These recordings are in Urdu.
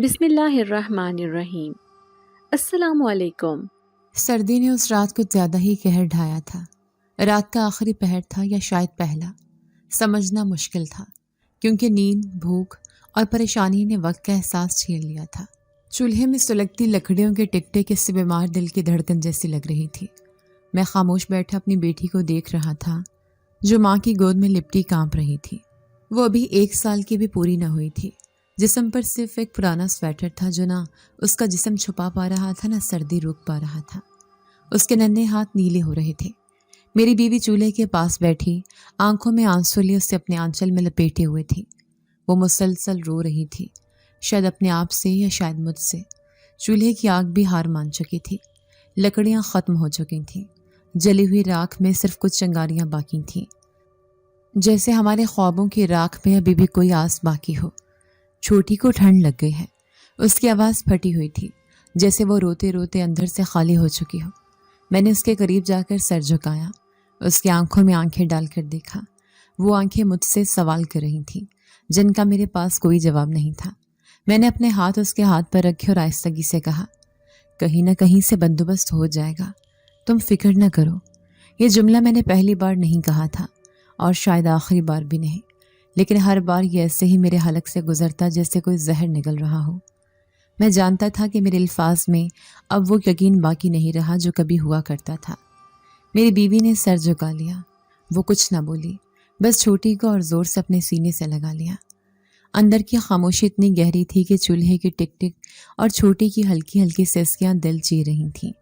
بسم اللہ الرحمن الرحیم۔ السلام علیکم۔ سردی نے اس رات کو زیادہ ہی قہر ڈھایا تھا۔ رات کا آخری پہر تھا یا شاید پہلا، سمجھنا مشکل تھا کیونکہ نیند، بھوک اور پریشانی نے وقت کا احساس چھین لیا تھا۔ چولہے میں سلگتی لکڑیوں کے ٹک ٹک اس سے بیمار دل کی دھڑکن جیسی لگ رہی تھی۔ میں خاموش بیٹھا اپنی بیٹی کو دیکھ رہا تھا جو ماں کی گود میں لپٹی کانپ رہی تھی۔ وہ ابھی 1 سال کی بھی پوری نہ ہوئی تھی۔ جسم پر صرف ایک پرانا سویٹر تھا جو نہ اس کا جسم چھپا پا رہا تھا نہ سردی روک پا رہا تھا۔ اس کے ننھے ہاتھ نیلے ہو رہے تھے۔ میری بیوی چولہے کے پاس بیٹھی آنکھوں میں آنسو لیے اسے اپنے آنچل میں لپیٹے ہوئے تھی۔ وہ مسلسل رو رہی تھی، شاید اپنے آپ سے یا شاید مجھ سے۔ چولہے کی آگ بھی ہار مان چکی تھی، لکڑیاں ختم ہو چکی تھیں، جلی ہوئی راکھ میں صرف کچھ چنگاریاں باقی تھیں، جیسے ہمارے خوابوں کی راکھ میں ابھی بھی کوئی آس باقی ہو۔ چھوٹی کو ٹھنڈ لگ گئی ہے، اس کی آواز پھٹی ہوئی تھی، جیسے وہ روتے روتے اندر سے خالی ہو چکی ہو۔ میں نے اس کے قریب جا کر سر جھکایا، اس کی آنکھوں میں آنکھیں ڈال کر دیکھا۔ وہ آنکھیں مجھ سے سوال کر رہی تھیں جن کا میرے پاس کوئی جواب نہیں تھا۔ میں نے اپنے ہاتھ اس کے ہاتھ پر رکھے اور آہستگی سے کہا، کہیں نہ کہیں سے بندوبست ہو جائے گا، تم فکر نہ کرو۔ یہ جملہ میں نے پہلی بار نہیں کہا تھا اور شاید آخری بار بھی نہیں، لیکن ہر بار یہ ایسے ہی میرے حلق سے گزرتا جیسے کوئی زہر نگل رہا ہو۔ میں جانتا تھا کہ میرے الفاظ میں اب وہ یقین باقی نہیں رہا جو کبھی ہوا کرتا تھا۔ میری بیوی نے سر جھکا لیا، وہ کچھ نہ بولی، بس چھوٹی کو اور زور سے اپنے سینے سے لگا لیا۔ اندر کی خاموشی اتنی گہری تھی کہ چولہے کی ٹک ٹک اور چھوٹی کی ہلکی ہلکی سسکیاں دل چیر رہی تھیں۔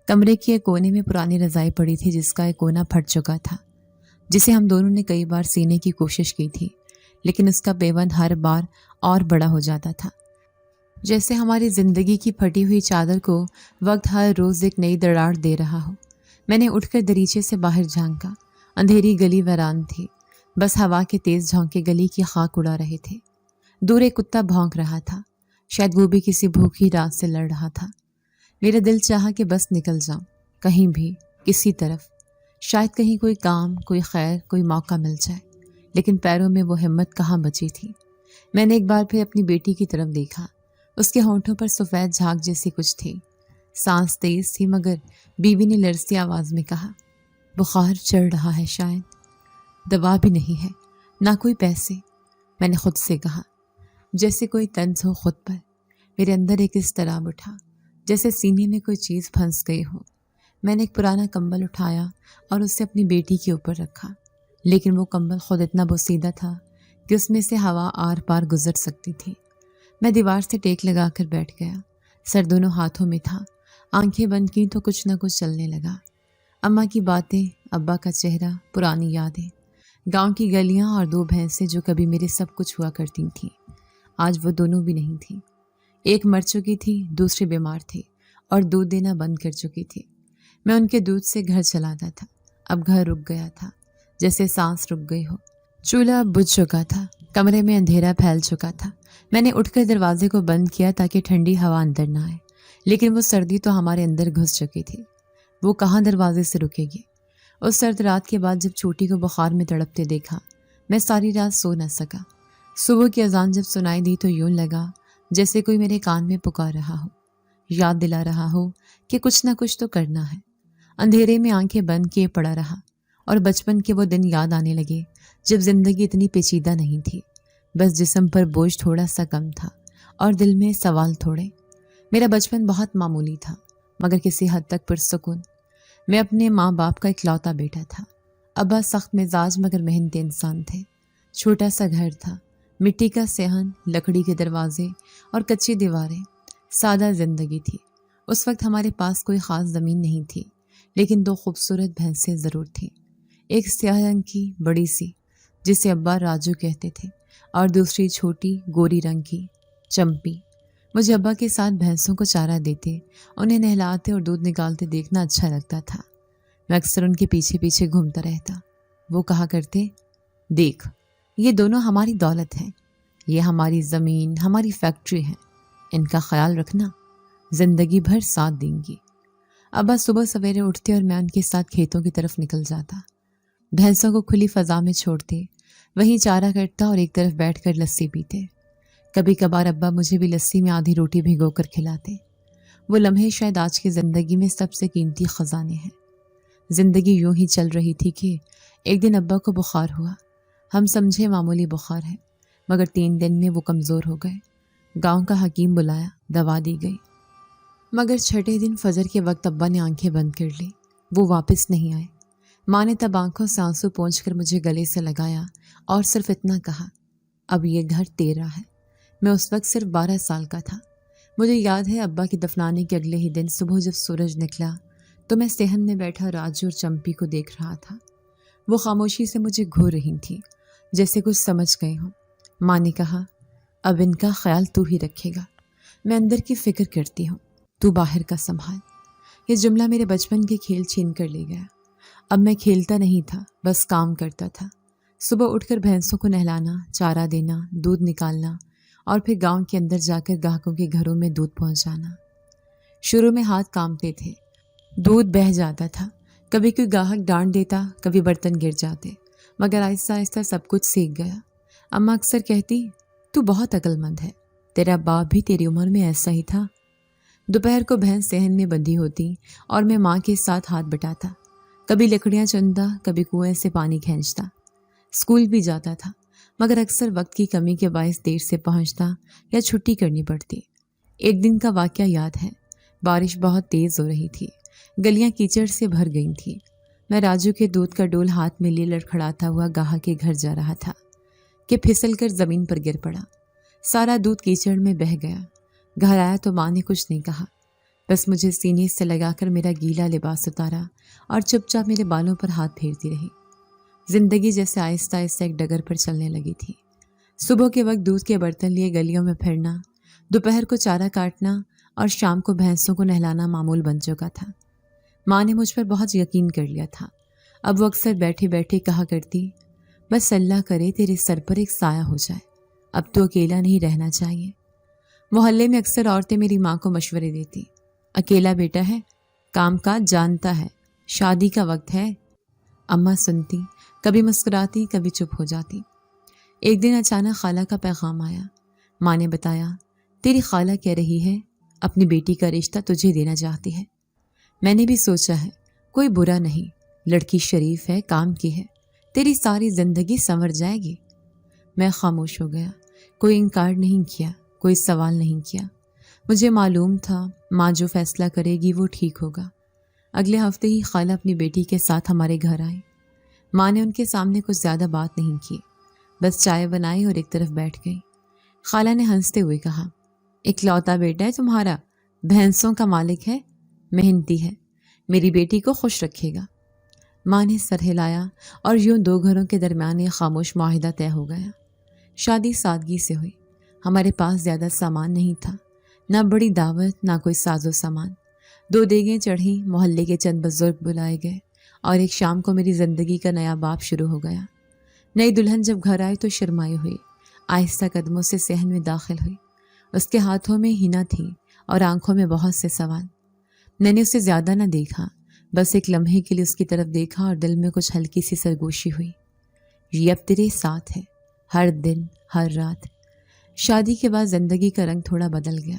کمرے کے ایک کونے میں پرانی رضائی پڑی تھی جس کا ایک کونا پھٹ چکا تھا، جسے ہم دونوں نے کئی بار سینے کی کوشش کی تھی، لیکن اس کا پیوند ہر بار اور بڑا ہو جاتا تھا، جیسے ہماری زندگی کی پھٹی ہوئی چادر کو وقت ہر روز ایک نئی دراڑ دے رہا ہو۔ میں نے اٹھ کر دریچے سے باہر جھانکا۔ اندھیری گلی ویران تھی، بس ہوا کے تیز جھونکے گلی کی خاک اڑا رہے تھے۔ دور ایک کتا بھونک رہا تھا، شاید وہ بھی کسی بھوکی رات سے لڑ رہا تھا۔ میرا دل چاہا کہ بس نکل جاؤں، کہیں بھی، کسی طرف، شاید کہیں کوئی کام، کوئی خیر، کوئی موقع مل جائے، لیکن پیروں میں وہ ہمت کہاں بچی تھی۔ میں نے ایک بار پھر اپنی بیٹی کی طرف دیکھا، اس کے ہونٹوں پر سفید جھاگ جیسی کچھ تھی، سانس تیز تھی، مگر بیوی نے لرزتی آواز میں کہا، بخار چڑھ رہا ہے شاید، دوا بھی نہیں ہے، نہ کوئی پیسے۔ میں نے خود سے کہا، جیسے کوئی طنز ہو خود پر۔ میرے اندر ایک اضطراب اٹھا، جیسے سینے میں کوئی چیز پھنس گئی ہو۔ میں نے ایک پرانا کمبل اٹھایا اور اسے اپنی بیٹی کے اوپر رکھا، لیکن وہ کمبل خود اتنا بوسیدہ تھا کہ اس میں سے ہوا آر پار گزر سکتی تھی۔ میں دیوار سے ٹیک لگا کر بیٹھ گیا، سر دونوں ہاتھوں میں تھا، آنکھیں بند کی تو کچھ نہ کچھ چلنے لگا۔ اماں کی باتیں، ابا کا چہرہ، پرانی یادیں، گاؤں کی گلیاں اور 2 بھینسیں جو کبھی میرے سب کچھ ہوا کرتی تھیں، آج وہ دونوں بھی نہیں تھیں۔ ایک مر چکی تھی، دوسری بیمار تھی اور دودھ دینا بند کر چکی تھی۔ میں ان کے دودھ سے گھر چلاتا تھا، اب گھر رک گیا تھا، جیسے سانس رک گئی ہو۔ چولہا اب بجھ چکا تھا، کمرے میں اندھیرا پھیل چکا تھا۔ میں نے اٹھ کر دروازے کو بند کیا تاکہ ٹھنڈی ہوا اندر نہ آئے، لیکن وہ سردی تو ہمارے اندر گھس چکی تھی، وہ کہاں دروازے سے رکے گی۔ اس سرد رات کے بعد جب چھوٹی کو بخار میں تڑپتے دیکھا، میں ساری رات سو نہ سکا۔ صبح کی اذان جب سنائی دی تو یوں لگا جیسے کوئی میرے کان میں پکار رہا ہو، یاد دلا رہا ہو کہ کچھ نہ کچھ تو کرنا ہے۔ اندھیرے میں آنکھیں بند کیے پڑا رہا اور بچپن کے وہ دن یاد آنے لگے جب زندگی اتنی پیچیدہ نہیں تھی، بس جسم پر بوجھ تھوڑا سا کم تھا اور دل میں سوال تھوڑے۔ میرا بچپن بہت معمولی تھا مگر کسی حد تک پرسکون۔ میں اپنے ماں باپ کا اکلوتا بیٹا تھا۔ ابا سخت مزاج مگر محنتی انسان تھے۔ چھوٹا سا گھر تھا، مٹی کا صحن، لکڑی کے دروازے اور کچی دیواریں، سادہ زندگی تھی۔ اس وقت ہمارے پاس کوئی خاص زمین نہیں تھی، لیکن 2 خوبصورت بھینسیں ضرور تھیں، ایک سیاہ رنگ کی بڑی سی جسے ابا راجو کہتے تھے اور دوسری چھوٹی گوری رنگ کی چمپی۔ مجھے ابا کے ساتھ بھینسوں کو چارہ دیتے، انہیں نہلاتے اور دودھ نکالتے دیکھنا اچھا لگتا تھا۔ میں اکثر ان کے پیچھے پیچھے گھومتا رہتا۔ وہ کہا کرتے، دیکھ، یہ دونوں ہماری دولت ہیں، یہ ہماری زمین، ہماری فیکٹری ہے، ان کا خیال رکھنا، زندگی بھر ساتھ دیں گی۔ ابا صبح سویرے اٹھتے اور میں ان کے ساتھ کھیتوں کی طرف نکل جاتا، بھینسوں کو کھلی فضا میں چھوڑتے، وہیں چارہ کرتا اور ایک طرف بیٹھ کر لسی پیتے۔ کبھی کبھار ابا مجھے بھی لسی میں آدھی روٹی بھگو کر کھلاتے۔ وہ لمحے شاید آج کی زندگی میں سب سے قیمتی خزانے ہیں۔ زندگی یوں ہی چل رہی تھی کہ ایک دن ابا کو بخار ہوا۔ ہم سمجھے معمولی بخار ہے، مگر 3 دن میں وہ کمزور ہو گئے۔ گاؤں کا حکیم بلایا، دوا دی گئی، مگر چھٹے دن فجر کے وقت ابا نے آنکھیں بند کر لی۔ وہ واپس نہیں آئے۔ ماں نے تب آنکھوں سے آنسو پونچھ کر مجھے گلے سے لگایا اور صرف اتنا کہا، اب یہ گھر تیرا ہے۔ میں اس وقت صرف 12 سال کا تھا۔ مجھے یاد ہے ابا کی دفنانے کے اگلے ہی دن صبح جب سورج نکلا تو میں صحن میں بیٹھا راجو اور چمپی کو دیکھ رہا تھا۔ وہ خاموشی سے مجھے گھور رہی تھی، جیسے کچھ سمجھ گئے ہوں۔ ماں نے کہا، اب ان کا خیال تو ہی رکھے گا، میں اندر کی فکر کرتی ہوں، تو باہر کا سنبھال۔ یہ جملہ میرے بچپن کے کھیل چھین کر لے گیا۔ اب میں کھیلتا نہیں تھا، بس کام کرتا تھا۔ صبح اٹھ کر بھینسوں کو نہلانا، چارہ دینا، دودھ نکالنا اور پھر گاؤں کے اندر جا کر گاہکوں کے گھروں میں دودھ پہنچانا۔ شروع میں ہاتھ کانپتے تھے، دودھ بہہ جاتا تھا، کبھی کوئی گاہک ڈانٹ دیتا، کبھی برتن گر جاتے، مگر آہستہ آہستہ سب کچھ سیکھ گیا۔ اماں اکثر کہتی، تو بہت عقل مند ہے، تیرا باپ بھی تیری عمر میں ایسا ہی تھا۔ دوپہر کو بھینس صحن میں بندھی ہوتی اور میں ماں کے ساتھ ہاتھ بٹاتا، کبھی لکڑیاں چنتا، کبھی کنویں سے پانی کھینچتا۔ اسکول بھی جاتا تھا، مگر اکثر وقت کی کمی کے باعث دیر سے پہنچتا یا چھٹی کرنی پڑتی۔ ایک دن کا واقعہ یاد ہے، بارش بہت تیز ہو رہی تھی، گلیاں کیچڑ سے بھر گئی تھیں۔ میں راجو کے دودھ کا ڈول ہاتھ میں لیے لڑکھڑاتا ہوا گاہک کے گھر جا رہا تھا کہ پھسل کر زمین پر گر پڑا۔ سارا دودھ کیچڑ میں بہہ گیا۔ گھر آیا تو ماں نے کچھ نہیں کہا، بس مجھے سینے سے لگا کر میرا گیلا لباس اتارا اور چپ چاپ میرے بالوں پر ہاتھ پھیرتی رہی۔ زندگی جیسے آہستہ آہستہ ایک ڈگر پر چلنے لگی تھی۔ صبح کے وقت دودھ کے برتن لیے گلیوں میں پھرنا، دوپہر کو چارہ کاٹنا اور شام کو بھینسوں کو نہلانا معمول بن چکا تھا۔ ماں نے مجھ پر بہت یقین کر لیا تھا۔ اب وہ اکثر بیٹھے بیٹھے کہا کرتی، بس اللہ کرے تیرے سر پر ایک سایہ ہو جائے، اب تو اکیلا نہیں رہنا چاہیے۔ محلے میں اکثر عورتیں میری ماں کو مشورے دیتی، اکیلا بیٹا ہے، کام کاج جانتا ہے، شادی کا وقت ہے۔ اماں سنتی، کبھی مسکراتی، کبھی چپ ہو جاتی۔ ایک دن اچانک خالہ کا پیغام آیا۔ ماں نے بتایا، تیری خالہ کہہ رہی ہے اپنی بیٹی کا رشتہ تجھے دینا چاہتی ہے۔ میں نے بھی سوچا ہے، کوئی برا نہیں، لڑکی شریف ہے، کام کی ہے، تیری ساری زندگی سنور جائے گی۔ میں خاموش ہو گیا، کوئی انکار نہیں کیا، کوئی سوال نہیں کیا۔ مجھے معلوم تھا ماں جو فیصلہ کرے گی وہ ٹھیک ہوگا۔ اگلے ہفتے ہی خالہ اپنی بیٹی کے ساتھ ہمارے گھر آئی۔ ماں نے ان کے سامنے کچھ زیادہ بات نہیں کی، بس چائے بنائی اور ایک طرف بیٹھ گئی۔ خالہ نے ہنستے ہوئے کہا، اکلوتا بیٹا ہے تمہارا، بھینسوں کا مالک ہے، محنتی ہے، میری بیٹی کو خوش رکھے گا۔ ماں نے سر ہلایا اور یوں 2 گھروں کے درمیان ایک خاموش معاہدہ طے ہو گیا۔ شادی سادگی سے ہوئی۔ ہمارے پاس زیادہ سامان نہیں تھا، نہ بڑی دعوت، نہ کوئی ساز و سامان۔ 2 دیگیں چڑھی، محلے کے چند بزرگ بلائے گئے اور ایک شام کو میری زندگی کا نیا باب شروع ہو گیا۔ نئی دلہن جب گھر آئی تو شرمائی ہوئی، آہستہ قدموں سے صحن میں داخل ہوئی۔ اس کے ہاتھوں میں حنا تھی اور آنکھوں میں بہت سے سوال۔ میں نے اسے زیادہ نہ دیکھا، بس ایک لمحے کے لیے اس کی طرف دیکھا اور دل میں کچھ ہلکی سی سرگوشی ہوئی۔ یہ اب تیرے ساتھ ہے، ہر دن، ہر رات۔ شادی کے بعد زندگی کا رنگ تھوڑا بدل گیا۔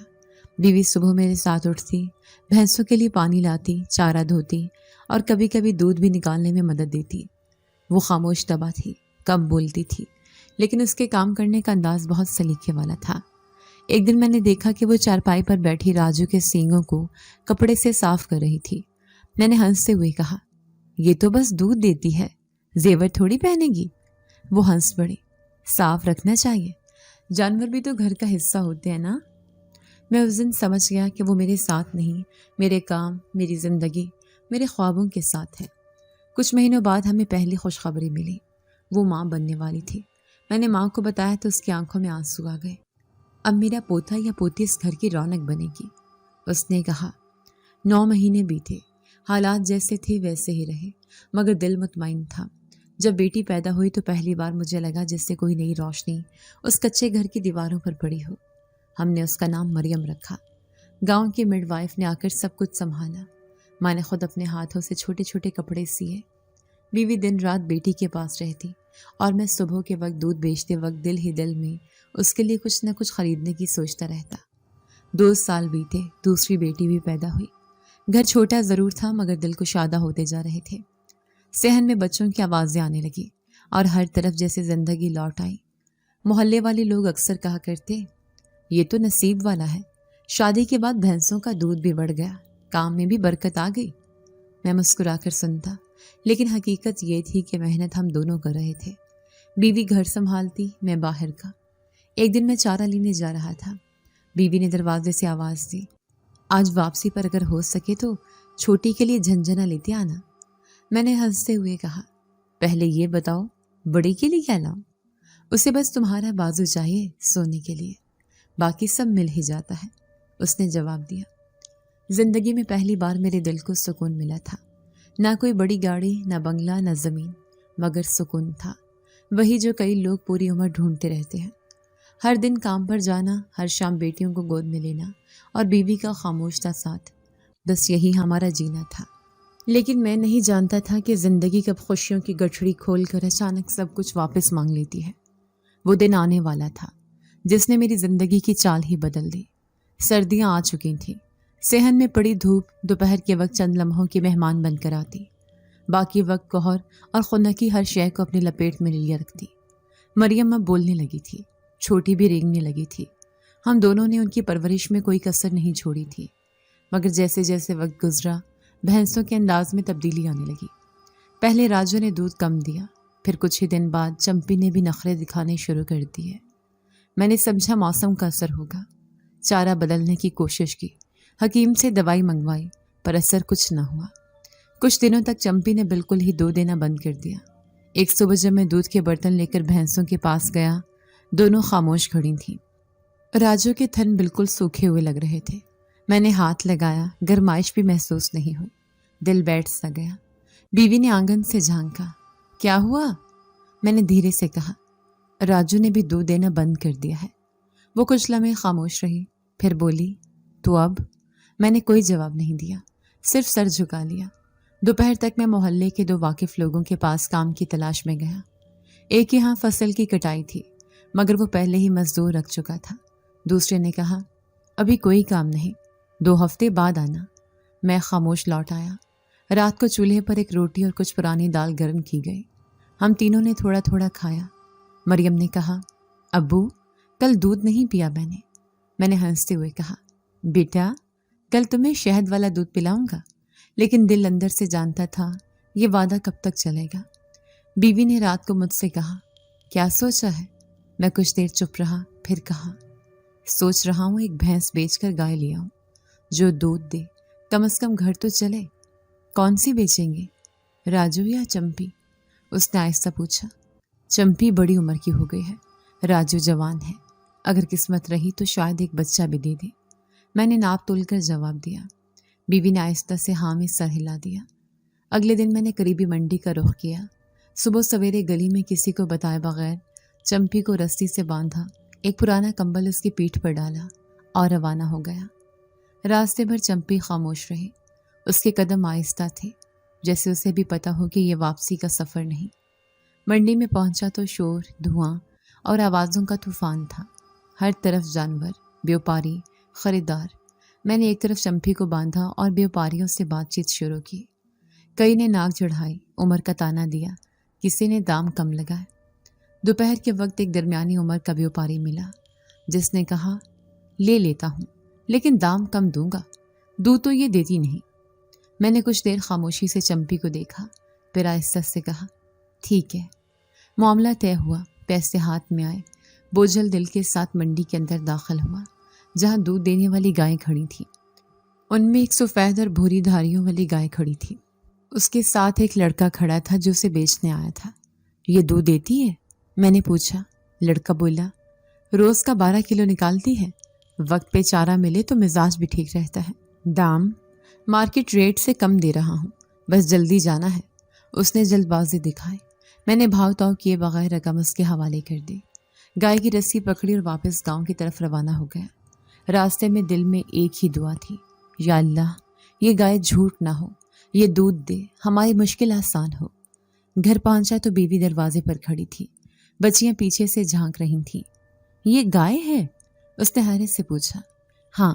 بیوی صبح میرے ساتھ اٹھتی، بھینسوں کے لیے پانی لاتی، چارہ دھوتی اور کبھی کبھی دودھ بھی نکالنے میں مدد دیتی۔ وہ خاموش طبع تھی، کم بولتی تھی، لیکن اس کے کام کرنے کا انداز بہت سلیقے والا تھا۔ ایک دن میں نے دیکھا کہ وہ چارپائی پر بیٹھی راجو کے سینگوں کو کپڑے سے صاف کر رہی تھی۔ میں نے ہنستے ہوئے کہا، یہ تو بس دودھ دیتی ہے، زیور تھوڑی پہنے گی۔ وہ ہنس پڑی، صاف رکھنا چاہیے، جانور بھی تو گھر کا حصہ ہوتے ہیں نا۔ میں اس دن سمجھ گیا کہ وہ میرے ساتھ نہیں، میرے کام، میری زندگی، میرے خوابوں کے ساتھ ہے۔ کچھ مہینوں بعد ہمیں پہلی خوشخبری ملی، وہ ماں بننے والی تھی۔ میں نے ماں کو بتایا تو اس کی آنکھوں میں آنسو آ گئے۔ اب میرا پوتا یا پوتی اس گھر کی رونق بنے گی، اس نے کہا۔ 9 مہینے بیتے، حالات جیسے تھے ویسے ہی رہے، مگر دل مطمئن تھا۔ جب بیٹی پیدا ہوئی تو پہلی بار مجھے لگا جیسے کوئی نئی روشنی اس کچے گھر کی دیواروں پر پڑی ہو۔ ہم نے اس کا نام مریم رکھا۔ گاؤں کی مڈ وائف نے آ کر سب کچھ سنبھالا۔ ماں نے خود اپنے ہاتھوں سے چھوٹے چھوٹے کپڑے سیے۔ بیوی دن رات بیٹی کے پاس رہتی، اور میں صبح کے وقت دودھ بیچتے وقت دل ہی دل میں اس کے لیے کچھ نہ کچھ خریدنے کی سوچتا رہتا۔ 2 سال بیتے، دوسری بیٹی بھی پیدا ہوئی۔ گھر چھوٹا ضرور تھا مگر دل کو شادہ ہوتے جا رہے تھے۔ صحن میں بچوں کی آوازیں آنے لگی اور ہر طرف جیسے زندگی لوٹ آئی۔ محلے والے لوگ اکثر کہا کرتے، یہ تو نصیب والا ہے، شادی کے بعد بھینسوں کا دودھ بھی بڑھ گیا، کام میں بھی برکت آ گئی۔ میں مسکرا کر سنتا، لیکن حقیقت یہ تھی کہ محنت ہم دونوں کر رہے تھے۔ بیوی گھر سنبھالتی، میں باہر کا۔ ایک دن میں چارہ لینے جا رہا تھا، بیوی نے دروازے سے آواز دی، آج واپسی پر اگر ہو سکے تو چھوٹی کے لیے جھنجھنا لیتے آنا۔ میں نے ہنستے ہوئے کہا، پہلے یہ بتاؤ بڑی کے لیے کیا لاؤں؟ اسے بس تمہارا بازو چاہیے سونے کے لیے، باقی سب مل ہی جاتا ہے، اس نے جواب دیا۔ زندگی میں پہلی بار میرے دل کو سکون ملا تھا، نہ کوئی بڑی گاڑی، نہ بنگلہ، نہ زمین، مگر سکون تھا، وہی جو کئی لوگ پوری عمر ڈھونڈتے رہتے ہیں۔ ہر دن کام پر جانا، ہر شام بیٹیوں کو گود میں لینا اور بیوی کا خاموش سا ساتھ، بس یہی ہمارا جینا تھا۔ لیکن میں نہیں جانتا تھا کہ زندگی کب خوشیوں کی گٹھڑی کھول کر اچانک سب کچھ واپس مانگ لیتی ہے۔ وہ دن آنے والا تھا جس نے میری زندگی کی چال ہی بدل دی۔ سردیاں آ چکی تھیں، صحن میں پڑی دھوپ دوپہر کے وقت چند لمحوں کی مہمان بن کر آتی، باقی وقت قہر اور خنکی ہر شے کو اپنے لپیٹ میں لیے رکھتی۔ مریم اب بولنے لگی تھی، چھوٹی بھی رینگنے لگی تھی۔ ہم دونوں نے ان کی پرورش میں کوئی کسر نہیں چھوڑی تھی، مگر جیسے جیسے وقت گزرا بھینسوں کے انداز میں تبدیلی آنے لگی۔ پہلے راجو نے دودھ کم دیا، پھر کچھ ہی دن بعد چمپی نے بھی نخرے دکھانے شروع کر دیے۔ میں نے سمجھا موسم کا اثر ہوگا، چارہ بدلنے کی کوشش کی، حکیم سے دوائی منگوائی، پر اثر کچھ نہ ہوا۔ کچھ دنوں تک چمپی نے بالکل ہی دودھ دینا بند کر دیا۔ ایک صبح جب میں دودھ کے برتن لے کر بھینسوں کے پاس گیا، دونوں خاموش کھڑی تھیں۔ راجو کے تھن بالکل سوکھے ہوئے لگ رہے تھے۔ میں نے ہاتھ لگایا، گرمائش بھی محسوس نہیں ہوئی، دل بیٹھ سا گیا۔ بیوی نے آنگن سے جھانکا، کیا ہوا؟ میں نے دھیرے سے کہا، راجو نے بھی دودھ دینا بند کر دیا ہے۔ وہ کچھ لمحے خاموش رہی، پھر بولی، تو اب؟ میں نے کوئی جواب نہیں دیا، صرف سر جھکا لیا۔ دوپہر تک میں محلے کے 2 واقف لوگوں کے پاس کام کی تلاش میں گیا۔ ایک یہاں فصل کی کٹائی تھی، مگر وہ پہلے ہی مزدور رکھ چکا تھا۔ دوسرے نے کہا، ابھی کوئی کام نہیں، 2 ہفتے بعد آنا۔ میں خاموش لوٹ آیا۔ رات کو چولہے پر ایک روٹی اور کچھ پرانی دال گرم کی گئی۔ ہم تینوں نے تھوڑا تھوڑا کھایا۔ مریم نے کہا، ابو کل دودھ نہیں پیا میں نے ہنستے ہوئے کہا، بیٹا کل تمہیں شہد والا دودھ پلاؤں گا، لیکن دل اندر سے جانتا تھا یہ وعدہ کب تک چلے گا۔ بیوی نے رات کو مجھ سے کہا، کیا سوچا ہے؟ میں کچھ دیر چپ رہا، پھر کہا، سوچ رہا ہوں ایک بھینس بیچ کر گائے لے آؤں جو دودھ دے، کم از کم گھر تو چلے۔ کون سی بیچیں گے، راجو یا چمپی؟ اس نے آہستہ پوچھا۔ چمپی بڑی عمر کی ہو گئی ہے، راجو جوان ہے، اگر قسمت رہی تو شاید ایک بچہ بھی دے دے۔ میں نے ناپ تول کر جواب دیا۔ بیوی نے آہستہ سے ہاں میں سر ہلا دیا۔ اگلے دن میں نے قریبی منڈی کا رخ کیا۔ صبح سویرے گلی میں کسی کو بتائے بغیر چمپی کو رسی سے باندھا، ایک پرانا کمبل اس کی پیٹھ پر ڈالا اور روانہ ہو گیا۔ راستے بھر چمپی خاموش رہی، اس کے قدم آہستہ تھے، جیسے اسے بھی پتا ہو کہ یہ واپسی کا سفر نہیں۔ منڈی میں پہنچا تو شور، دھواں اور آوازوں کا طوفان تھا، ہر طرف جانور، بیوپاری، خریدار۔ میں نے ایک طرف چمپی کو باندھا اور بیوپاریوں سے بات چیت شروع کی۔ کئی نے ناک چڑھائی، عمر کا تانا دیا، کسی نے دام کم لگائے۔ دوپہر کے وقت ایک درمیانی عمر کا بیوپاری ملا جس نے کہا، لے لیتا ہوں لیکن دام کم دوں گا، دوں تو یہ دیتی نہیں۔ میں نے کچھ دیر خاموشی سے چمپی کو دیکھا، پھر آہستہ سے کہا، ٹھیک ہے۔ معاملہ طے ہوا، پیسے ہاتھ میں آئے، بوجھل دل کے ساتھ منڈی کے اندر داخل ہوا جہاں دودھ دینے والی گائیں کھڑی تھیں۔ ان میں ایک سفید اور بھوری دھاریوں والی گائے کھڑی تھی، اس کے ساتھ ایک لڑکا کھڑا تھا جو اسے بیچنے آیا تھا۔ یہ دودھ دیتی ہے؟ میں نے پوچھا۔ لڑکا بولا، روز کا 12 کلو نکالتی ہے، وقت پہ چارہ ملے تو مزاج بھی ٹھیک رہتا ہے۔ دام مارکیٹ ریٹ سے کم دے رہا ہوں، بس جلدی جانا ہے۔ اس نے جلد بازی دکھائی۔ میں نے بھاؤ تاؤ کیے بغیر رقم اس کے حوالے کر دی۔ گائے کی رسی پکڑی اور واپس گاؤں کی طرف روانہ ہو گیا۔ راستے میں دل میں ایک ہی دعا تھی، یا اللہ یہ گائے جھوٹ نہ ہو، یہ دودھ دے، ہماری مشکل آسان ہو۔ گھر پہنچا تو بیوی دروازے پر کھڑی تھی، بچیاں پیچھے سے جھانک رہی تھیں۔ یہ گائے ہے؟ اس نے حیرت سے پوچھا۔ ہاں،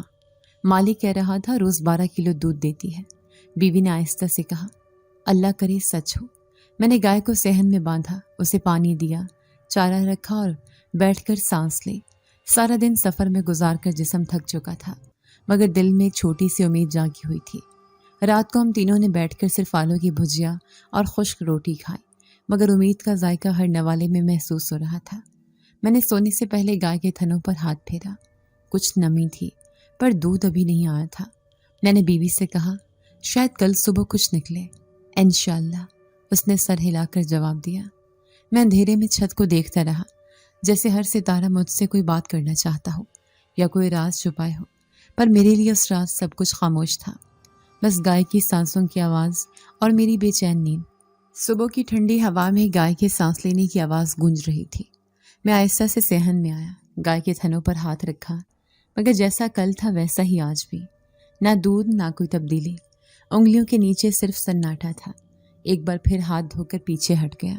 مالک کہہ رہا تھا روز 12 کلو دودھ دیتی ہے، بیوی نے آہستہ سے کہا۔ اللہ کرے سچ ہو۔ میں نے گائے کو صحن میں باندھا، اسے پانی دیا، چارہ رکھا اور بیٹھ کر سانس لی۔ سارا دن سفر میں گزار کر جسم تھک چکا تھا، مگر دل میں ایک چھوٹی سی امید جاگی ہوئی تھی۔ رات کو ہم تینوں نے بیٹھ کر صرف آلو کی بھجیا اور خشک روٹی کھائی، مگر امید کا ذائقہ ہر نوالے میں محسوس ہو رہا تھا۔ میں نے سونے سے پہلے گائے کے تھنوں پر ہاتھ پھیرا، کچھ نمی تھی پر دودھ ابھی نہیں آیا تھا۔ میں نے بیوی سے کہا، شاید کل صبح کچھ نکلے۔ انشاءاللہ، اس نے سر ہلا کر جواب دیا۔ میں اندھیرے میں چھت کو دیکھتا رہا، جیسے ہر ستارہ مجھ سے کوئی بات کرنا چاہتا ہو یا کوئی راز چھپائے ہو، پر میرے لیے اس رات سب کچھ خاموش تھا، بس گائے کی سانسوں کی آواز اور میری بے چین نیند۔ صبح کی ٹھنڈی ہوا میں گائے کے سانس لینے کی آواز گونج رہی تھی۔ میں آہستہ سے صحن میں آیا، گائے کے تھنوں پر ہاتھ رکھا، مگر جیسا کل تھا ویسا ہی آج بھی، نہ دودھ نہ کوئی تبدیلی۔ انگلیوں کے نیچے صرف سناٹا تھا۔ ایک بار پھر ہاتھ دھو کر پیچھے ہٹ گیا۔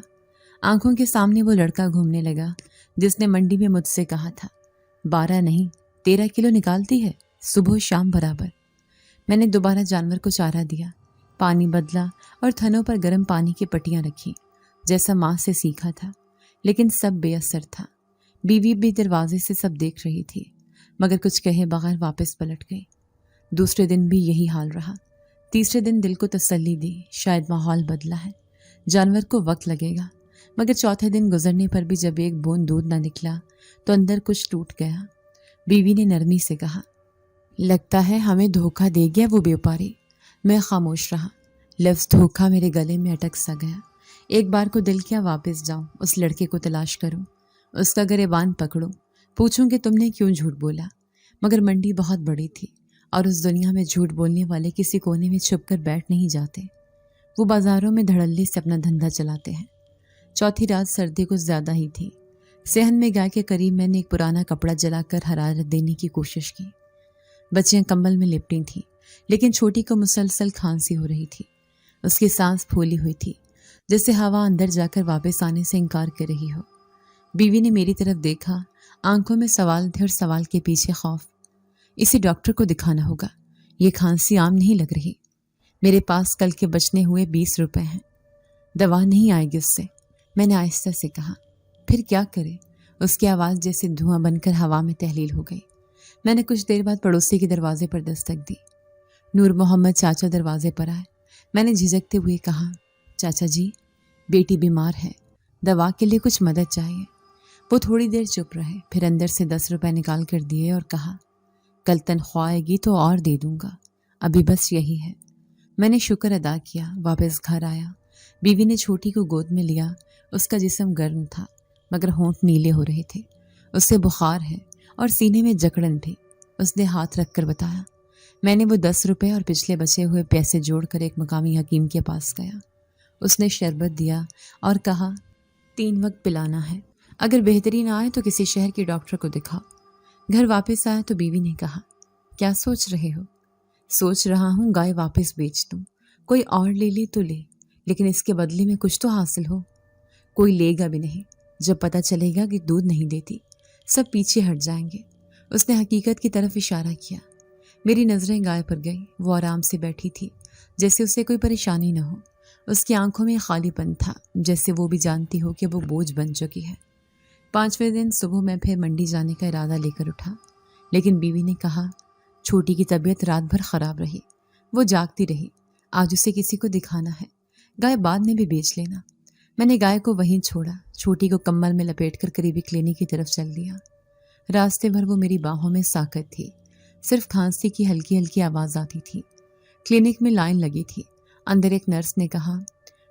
آنکھوں کے سامنے وہ لڑکا گھومنے لگا جس نے منڈی میں مجھ سے کہا تھا 12 نہیں 13 کلو نکالتی ہے صبح و شام برابر۔ میں نے دوبارہ جانور کو چارہ دیا، پانی بدلا اور تھنوں پر گرم پانی کی پٹیاں رکھی، جیسا ماں سے سیکھا تھا، لیکن سب بے اثر تھا۔ بیوی بھی دروازے سے سب دیکھ رہی تھی، مگر کچھ کہے بغیر واپس پلٹ گئی۔ دوسرے دن بھی یہی حال رہا۔ تیسرے دن دل کو تسلی دی، شاید ماحول بدلا ہے، جانور کو وقت لگے گا، مگر چوتھے دن گزرنے پر بھی جب ایک بوند دودھ نہ نکلا تو اندر کچھ ٹوٹ گیا۔ بیوی نے نرمی سے کہا، لگتا ہے ہمیں دھوکہ دے گیا وہ بیوپاری۔ میں خاموش رہا، لفظ دھوکہ میرے گلے میں اٹک سا گیا۔ ایک بار کو دل کیا واپس جاؤں، اس لڑکے کو تلاش کروں، اس کا گریبان پکڑوں، پوچھوں کہ تم نے کیوں جھوٹ بولا۔ مگر منڈی بہت بڑی تھی اور اس دنیا میں جھوٹ بولنے والے کسی کونے میں چھپ کر بیٹھ نہیں جاتے، وہ بازاروں میں دھڑلے سے اپنا دھندا چلاتے ہیں۔ چوتھی رات سردی کچھ زیادہ ہی تھی۔ صحن میں گائے کے قریب میں نے ایک پرانا کپڑا جلا کر حرارت دینے کی کوشش کی۔ بچیاں کمبل میں لپٹی تھیں، لیکن چھوٹی کو مسلسل کھانسی ہو رہی تھی۔ اس کی سانس پھولی ہوئی تھی، جیسے ہوا اندر جا کر واپس آنے سے انکار کر رہی ہو۔ بیوی نے میری طرف دیکھا، آنکھوں میں سوال تھے اور سوال کے پیچھے خوف۔ اسے ڈاکٹر کو دکھانا ہوگا، یہ کھانسی عام نہیں لگ رہی۔ میرے پاس کل کے بچنے ہوئے 20 روپے ہیں، دوا نہیں آئے گی اس سے، میں نے آہستہ سے کہا۔ پھر کیا کرے؟ اس کی آواز جیسے دھواں بن کر ہوا میں تحلیل ہو گئی۔ میں نے کچھ دیر بعد پڑوسی کے دروازے پر دستک دی۔ نور محمد چاچا دروازے پر آئے۔ میں نے جھجکتے ہوئے کہا، چاچا جی، بیٹی بیمار ہے، دوا کے لیے کچھ مدد چاہیے۔ وہ تھوڑی دیر چپ رہے، پھر اندر سے 10 روپے نکال کر دیے اور کہا، کل تنخواہ آئے گی تو اور دے دوں گا، ابھی بس یہی ہے۔ میں نے شکر ادا کیا، واپس گھر آیا۔ بیوی نے چھوٹی کو گود میں لیا، اس کا جسم گرم تھا مگر ہونٹ نیلے ہو رہے تھے۔ اس سے بخار ہے اور سینے میں جکڑن بھی، اس نے ہاتھ رکھ کر بتایا۔ میں نے وہ 10 روپے اور پچھلے بچے ہوئے پیسے جوڑ کر ایک مقامی حکیم کے پاس گیا۔ اس نے شربت دیا اور کہا، 3 وقت پلانا ہے، اگر بہتری نہ آئے تو کسی شہر کے ڈاکٹر کو دکھاؤ۔ گھر واپس آیا تو بیوی نے کہا، کیا سوچ رہے ہو؟ سوچ رہا ہوں گائے واپس بیچ دوں، کوئی اور لے لے تو لے، لیکن اس کے بدلے میں کچھ تو حاصل ہو۔ کوئی لے گا بھی نہیں، جب پتہ چلے گا کہ دودھ نہیں دیتی سب پیچھے ہٹ جائیں گے۔ اس نے حقیقت کی طرف اشارہ کیا۔ میری نظریں گائے پر گئیں، وہ آرام سے بیٹھی تھی، جیسے اسے کوئی پریشانی نہ ہو۔ اس کی آنکھوں میں خالی پن تھا، جیسے وہ بھی جانتی ہو کہ وہ بوجھ بن چکی ہے۔ 5ویں دن صبح میں پھر منڈی جانے کا ارادہ لے کر اٹھا، لیکن بیوی نے کہا، چھوٹی کی طبیعت رات بھر خراب رہی، وہ جاگتی رہی، آج اسے کسی کو دکھانا ہے، گائے بعد میں بھی بیچ لینا۔ میں نے گائے کو وہیں چھوڑا، چھوٹی کو کمبل میں لپیٹ کر قریبی کلینک کی طرف چل دیا۔ راستے بھر وہ میری باہوں میں ساکت تھی، صرف کھانسی کی ہلکی ہلکی آواز آتی تھی۔ کلینک میں لائن لگی تھی، اندر ایک نرس نے کہا،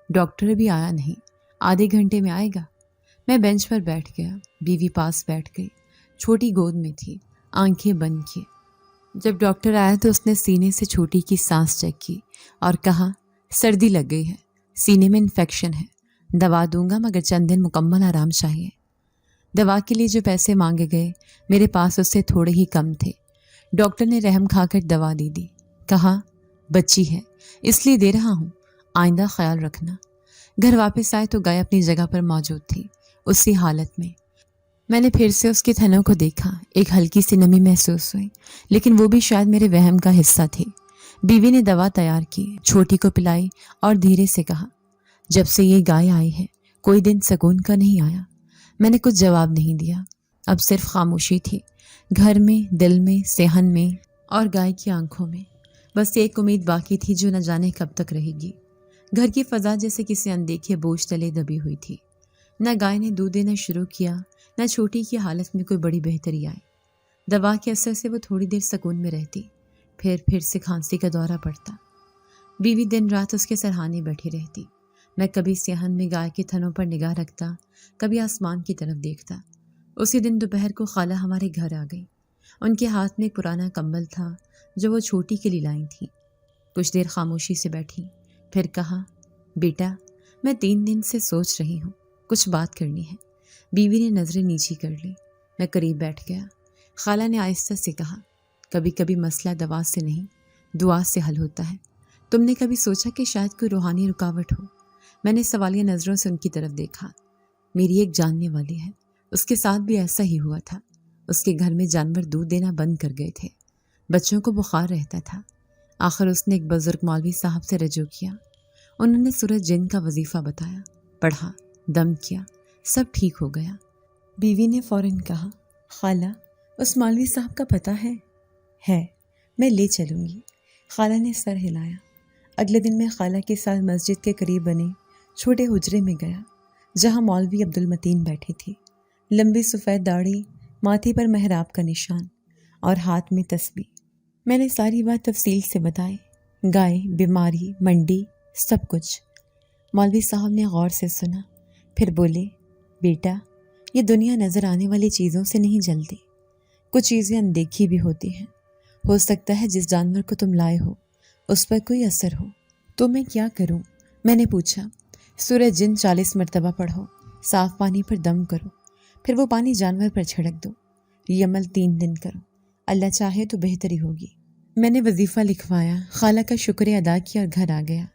ڈاکٹر بھی آیا نہیں، آدھے گھنٹے میں آئے گا۔ میں بینچ پر بیٹھ گیا، بیوی پاس بیٹھ گئی، چھوٹی گود میں تھی، آنکھیں بند کی۔ جب ڈاکٹر آیا تو اس نے سینے سے چھوٹی کی سانس چیک کی اور کہا، سردی لگ گئی ہے، سینے میں انفیکشن ہے، دوا دوں گا مگر چند دن مکمل آرام چاہیے۔ دوا کے لیے جو پیسے مانگے گئے میرے پاس اس سے تھوڑے ہی کم تھے۔ ڈاکٹر نے رحم کھا کر دوا دی، کہا، بچی ہے اس لیے دے رہا ہوں، آئندہ خیال رکھنا۔ گھر واپس آئے تو گائے اپنی جگہ پر موجود تھی، اسی حالت میں۔ میں نے پھر سے اس کے تھنوں کو دیکھا، ایک ہلکی سی نمی محسوس ہوئی، لیکن وہ بھی شاید میرے وہم کا حصہ تھی۔ بیوی نے دوا تیار کی، چھوٹی کو پلائی اور دھیرے سے کہا، جب سے یہ گائے آئی ہے کوئی دن سکون کا نہیں آیا۔ میں نے کچھ جواب نہیں دیا، اب صرف خاموشی تھی، گھر میں، دل میں، صحن میں اور گائے کی آنکھوں میں۔ بس ایک امید باقی تھی جو نہ جانے کب تک رہے گی۔ گھر کی فضا جیسے کسی اندیکھے بوجھ تلے دبی ہوئی تھی۔ نہ گائے نے دودھ دینا شروع کیا، نہ چھوٹی کی حالت میں کوئی بڑی بہتری آئی۔ دوا کے اثر سے وہ تھوڑی دیر سکون میں رہتی، پھر سے کھانسی کا دورہ پڑتا۔ بیوی دن رات اس کے سرہانے بیٹھی رہتی۔ میں کبھی صحن میں گائے کے تھنوں پر نگاہ رکھتا، کبھی آسمان کی طرف دیکھتا۔ اسی دن دوپہر کو خالہ ہمارے گھر آ گئی۔ ان کے ہاتھ میں ایک پرانا کمبل تھا جو وہ چھوٹی کے لیے لائی تھی۔ کچھ دیر خاموشی سے بیٹھی، پھر کہا، بیٹا میں 3 دن سے سوچ رہی ہوں، کچھ بات کرنی ہے۔ بیوی نے نظریں نیچی کر لی۔ میں قریب بیٹھ گیا۔ خالہ نے آہستہ سے کہا، کبھی کبھی مسئلہ دوا سے نہیں، دعا سے حل ہوتا ہے۔ تم نے کبھی سوچا کہ شاید کوئی روحانی رکاوٹ ہو؟ میں نے سوالیہ نظروں سے ان کی طرف دیکھا۔ میری ایک جاننے والی ہے، اس کے ساتھ بھی ایسا ہی ہوا تھا۔ اس کے گھر میں جانور دودھ دینا بند کر گئے تھے، بچوں کو بخار رہتا تھا۔ آخر اس نے ایک بزرگ مولوی صاحب سے رجوع کیا۔ انہوں نے سورۃ جن کا وظیفہ بتایا، پڑھا، دم کیا، سب ٹھیک ہو گیا۔ بیوی نے فوراً کہا، خالہ اس مولوی صاحب کا پتہ ہے، میں لے چلوں گی۔ خالہ نے سر ہلایا۔ اگلے دن میں خالہ کے ساتھ مسجد کے قریب بنے چھوٹے حجرے میں گیا جہاں مولوی عبد المتین بیٹھی تھی۔ لمبی سفید داڑھی، ماتھے پر محراب کا نشان اور ہاتھ میں تسبیح۔ میں نے ساری بات تفصیل سے بتائی، گائے، بیماری، منڈی، سب کچھ۔ مولوی صاحب نے غور سے سنا، پھر بولے، بیٹا یہ دنیا نظر آنے والی چیزوں سے نہیں جلتی، کچھ چیزیں اندیکھی بھی ہوتی ہیں۔ ہو سکتا ہے جس جانور کو تم لائے ہو اس پر کوئی اثر ہو۔ تو میں کیا کروں؟ میں نے پوچھا۔ سورۃ جن 40 مرتبہ پڑھو، صاف پانی پر دم کرو، پھر وہ پانی جانور پر چھڑک دو۔ یہ عمل 3 دن کرو، اللہ چاہے تو بہتری ہوگی۔ میں نے وظیفہ لکھوایا، خالہ کا شکریہ ادا کیا اور گھر آ گیا۔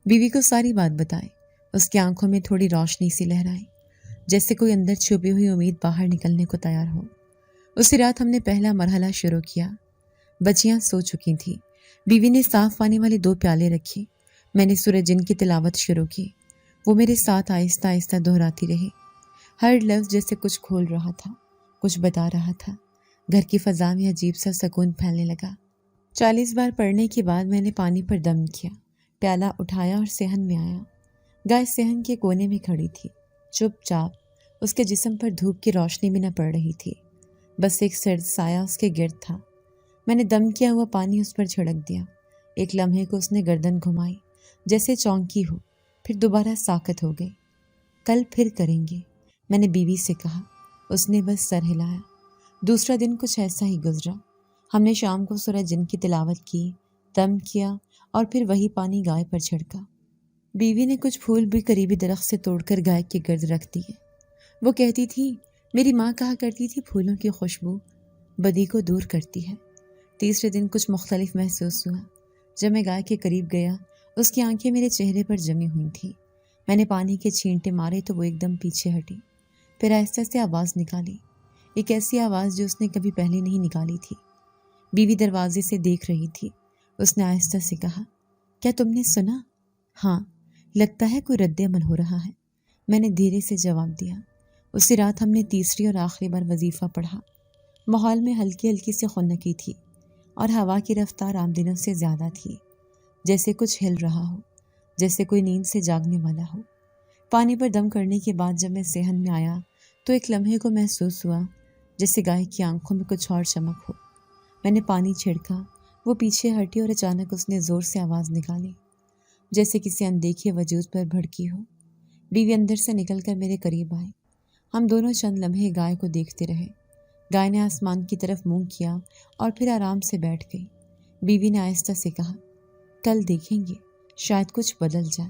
بیوی کو ساری بات بتائی۔ اس کی آنکھوں میں تھوڑی روشنی سی لہرائی، جیسے کوئی اندر چھپی ہوئی امید باہر نکلنے کو تیار ہو۔ اسی رات ہم نے پہلا مرحلہ شروع کیا۔ بچیاں سو چکی تھیں۔ بیوی نے صاف پانی والے 2 پیالے رکھے۔ میں نے سورۃ جن کی تلاوت شروع کی۔ وہ میرے ساتھ آہستہ آہستہ دہراتی رہی۔ ہر لفظ جیسے کچھ کھول رہا تھا، کچھ بتا رہا تھا۔ گھر کی فضا میں عجیب سا سکون پھیلنے لگا۔ 40 بار پڑھنے کے بعد میں نے پانی پر دم کیا، پیالہ اٹھایا اور صحن میں آیا۔ گائے صحن کے کونے میں کھڑی تھی، چپ چاپ۔ اس کے جسم پر دھوپ کی روشنی بھی نہ پڑ رہی تھی، بس ایک سرد سایہ اس کے گرد تھا۔ میں نے دم کیا ہوا پانی اس پر چھڑک دیا۔ ایک لمحے کو اس نے گردن گھمائی جیسے چونکی ہو، پھر دوبارہ ساکت ہو گئی۔ کل پھر کریں گے، میں نے بیوی سے کہا۔ اس نے بس سر ہلایا۔ دوسرا دن کچھ ایسا ہی گزرا۔ ہم نے شام کو سورۃ جن کی تلاوت کی، دم کیا اور پھر وہی پانی گائے پر چھڑکا۔ بیوی نے کچھ پھول بھی قریبی درخت سے توڑ کر گائے کے گرد رکھ دیے۔ وہ کہتی تھی، میری ماں کہا کرتی تھی پھولوں کی خوشبو بدی کو دور کرتی ہے۔ تیسرے دن کچھ مختلف محسوس ہوا۔ جب میں گائے کے قریب گیا، اس کی آنکھیں میرے چہرے پر جمی ہوئی تھیں۔ میں نے پانی کے چھینٹے مارے تو وہ ایک دم پیچھے ہٹی، پھر آہستہ سے آواز نکالی، ایک ایسی آواز جو اس نے کبھی پہلے نہیں نکالی تھی۔ بیوی دروازے سے دیکھ رہی تھی۔ اس نے آہستہ سے کہا، کیا تم نے سنا؟ ہاں، لگتا ہے کوئی رد عمل ہو رہا ہے، میں نے دھیرے سے جواب دیا۔ اسی رات ہم نے تیسری اور آخری بار وظیفہ پڑھا۔ ماحول میں ہلکی ہلکی سی خنکی تھی اور ہوا کی رفتار عام دنوں سے زیادہ تھی، جیسے کچھ ہل رہا ہو، جیسے کوئی نیند سے جاگنے والا ہو۔ پانی پر دم کرنے کے بعد جب میں صحن میں آیا تو ایک لمحے کو محسوس ہوا جیسے گائے کی آنکھوں میں کچھ اور چمک ہو۔ میں نے پانی چھڑکا، وہ پیچھے ہٹی اور اچانک اس نے زور سے آواز نکالی، جیسے کسی اندیکھے وجود پر بھڑکی ہو۔ بیوی اندر سے نکل کر میرے قریب آئی۔ ہم دونوں چند لمحے گائے کو دیکھتے رہے۔ گائے نے آسمان کی طرف منہ کیا اور پھر آرام سے بیٹھ گئی۔ بیوی نے آہستہ سے کہا، کل دیکھیں گے، شاید کچھ بدل جائے۔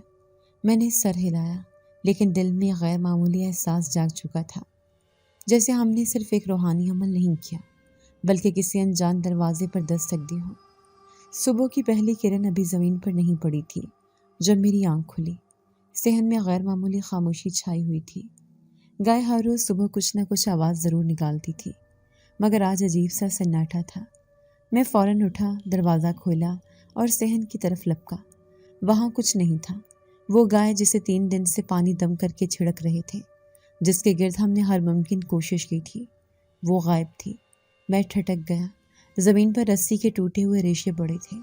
میں نے سر ہلایا، لیکن دل میں غیر معمولی احساس جاگ چکا تھا، جیسے ہم نے صرف ایک روحانی عمل نہیں کیا بلکہ کسی انجان دروازے پر دستک دی ہو۔ صبح کی پہلی کرن ابھی زمین پر نہیں پڑی تھی جب میری آنکھ کھلی۔ صحن میں غیر معمولی خاموشی چھائی ہوئی تھی۔ گائے ہر روز صبح کچھ نہ کچھ آواز ضرور نکالتی تھی، مگر آج عجیب سا سناٹا تھا۔ میں فوراً اٹھا، دروازہ کھولا اور صحن کی طرف لپکا۔ وہاں کچھ نہیں تھا۔ وہ گائے جسے 3 دن سے پانی دم کر کے چھڑک رہے تھے، جس کے گرد ہم نے ہر ممکن کوشش کی تھی، وہ غائب تھی۔ میں ٹھٹک گیا۔ زمین پر رسی کے ٹوٹے ہوئے ریشے پڑے تھے،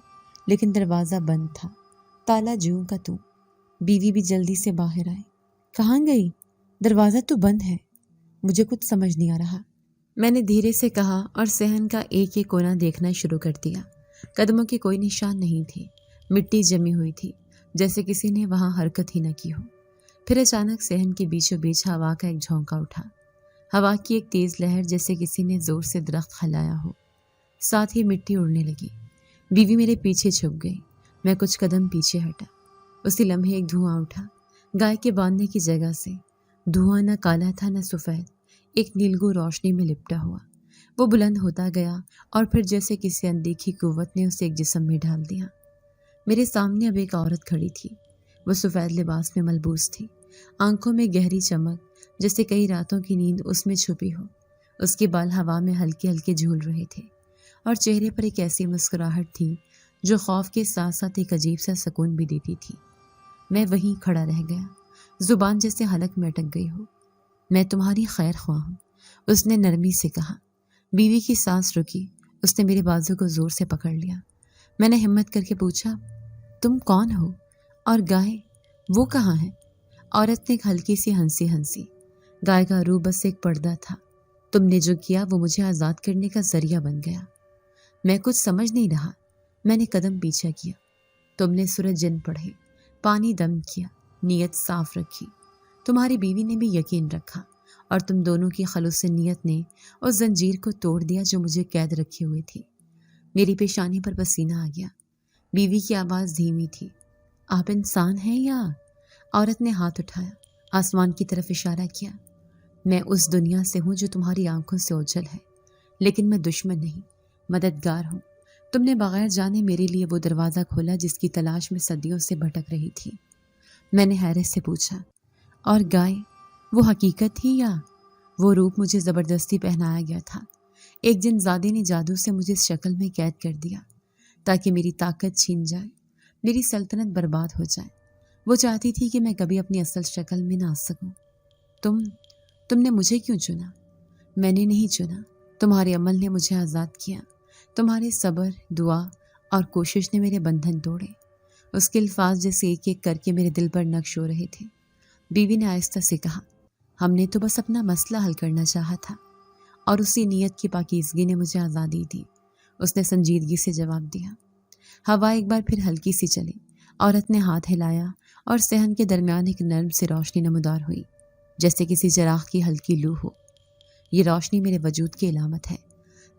لیکن دروازہ بند تھا، تالا جوں کا توں۔ بیوی بھی جلدی سے باہر آئے۔ کہاں گئی؟ دروازہ تو بند ہے۔ مجھے کچھ سمجھ نہیں آ رہا، میں نے دھیرے سے کہا، اور صحن کا ایک ایک کونا دیکھنا شروع کر دیا۔ قدموں کے کوئی نشان نہیں تھے، مٹی جمی ہوئی تھی، جیسے کسی نے وہاں حرکت ہی نہ کی ہو۔ پھر اچانک صحن کے بیچوں بیچ ہوا کا ایک جھونکا اٹھا، ہوا کی ایک تیز لہر، جیسے کسی نے زور سے درخت ہلایا ہو۔ ساتھ ہی مٹی اڑنے لگی۔ بیوی میرے پیچھے چھپ گئی۔ میں کچھ قدم پیچھے ہٹا۔ اسی لمحے ایک دھواں اٹھا، گائے کے باندھنے کی جگہ سے۔ دھواں نہ کالا تھا نہ سفید، ایک نیلگو روشنی میں لپٹا ہوا۔ وہ بلند ہوتا گیا، اور پھر جیسے کسی اندیکھی قوت نے اسے ایک جسم میں ڈال دیا۔ میرے سامنے اب ایک عورت کھڑی تھی۔ وہ سفید لباس میں ملبوس تھی، آنکھوں میں گہری چمک، جیسے کئی راتوں کی نیند اس میں چھپی ہو۔ اس کے بال ہوا میں ہلکے ہلکے جھول رہے تھے، اور چہرے پر ایک ایسی مسکراہٹ تھی جو خوف کے ساتھ ساتھ ایک عجیب سا سکون بھی دیتی تھی۔ میں وہیں کھڑا رہ گیا، زبان جیسے حلق میں اٹک گئی ہو۔ میں تمہاری خیر خواہ ہوں، اس نے نرمی سے کہا۔ بیوی کی سانس رکی، اس نے میرے بازو کو زور سے پکڑ لیا۔ میں نے ہمت کر کے پوچھا، تم کون ہو؟ اور گائے وہ کہاں ہے؟ عورت نے ایک ہلکی سی ہنسی۔ گائے کا روح بس ایک پردہ تھا، تم نے جو کیا وہ مجھے آزاد کرنے کا ذریعہ بن گیا۔ میں کچھ سمجھ نہیں رہا۔ میں نے قدم پیچھے کیا۔ تم نے سورج جن پڑھے، پانی دم کیا، نیت صاف رکھی۔ تمہاری بیوی نے بھی یقین رکھا، اور تم دونوں کی خلوص نیت نے اس زنجیر کو توڑ دیا جو مجھے قید رکھی ہوئی تھی۔ میری پیشانی پر پسینہ آ گیا۔ بیوی کی آواز دھیمی تھی، آپ انسان ہیں یا؟ عورت نے ہاتھ اٹھایا، آسمان کی طرف اشارہ کیا۔ میں اس دنیا سے ہوں جو تمہاری آنکھوں سے اوجھل ہے، لیکن میں دشمن نہیں، مددگار ہوں۔ تم نے بغیر جانے میرے لیے وہ دروازہ کھولا جس کی تلاش میں صدیوں سے بھٹک رہی تھی۔ میں نے حیرت سے پوچھا، اور گائے وہ حقیقت تھی یا؟ وہ روپ مجھے زبردستی پہنایا گیا تھا۔ ایک جن زادے نے جادو سے مجھے اس شکل میں قید کر دیا تاکہ میری طاقت چھین جائے، میری سلطنت برباد ہو جائے۔ وہ چاہتی تھی کہ میں کبھی اپنی اصل شکل میں نہ آ سکوں۔ تم نے مجھے کیوں چنا؟ میں نے نہیں چنا، تمہارے عمل نے مجھے آزاد کیا۔ تمہارے صبر، دعا اور کوشش نے میرے بندھن توڑے۔ اس کے الفاظ جیسے ایک ایک کر کے میرے دل پر نقش ہو رہے تھے۔ بیوی نے آہستہ سے کہا، ہم نے تو بس اپنا مسئلہ حل کرنا چاہا تھا، اور اسی نیت کی پاکیزگی نے مجھے آزادی دی۔ اس نے سنجیدگی سے جواب دیا۔ ہوا ایک بار پھر ہلکی سی چلی، عورت نے ہاتھ ہلایا، اور صحن کے درمیان ایک نرم سے روشنی نمودار ہوئی، جیسے کسی چراغ کی ہلکی لو ہو۔ یہ روشنی میرے وجود کی علامت ہے۔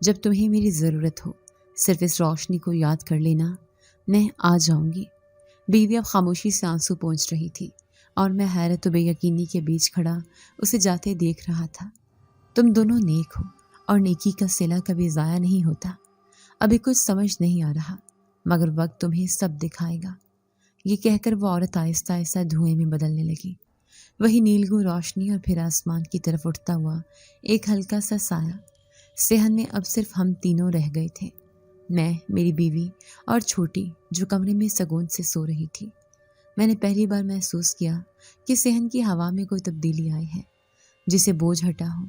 جب تمہیں میری ضرورت ہو، صرف اس روشنی کو یاد کر لینا، میں آ جاؤں گی۔ بیوی اب خاموشی سے آنسو پونچھ رہی تھی، اور میں حیرت و بے یقینی کے بیچ کھڑا اسے جاتے دیکھ رہا تھا۔ تم دونوں نیک ہو، اور نیکی کا صلہ کبھی ضائع نہیں ہوتا۔ ابھی کچھ سمجھ نہیں آ رہا، مگر وقت تمہیں سب دکھائے گا۔ یہ کہہ کر وہ عورت آہستہ آہستہ دھوئیں میں بدلنے لگی۔ وہی نیلگوں روشنی، اور پھر آسمان کی طرف اٹھتا ہوا ایک ہلکا سا سایہ۔ صحن میں اب صرف ہم تینوں رہ گئے تھے، میں، میری بیوی اور چھوٹی، جو کمرے میں سکون سے سو رہی تھی۔ میں نے پہلی بار محسوس کیا کہ صحن کی ہوا میں کوئی تبدیلی آئی ہے، جسے بوجھ ہٹا ہو،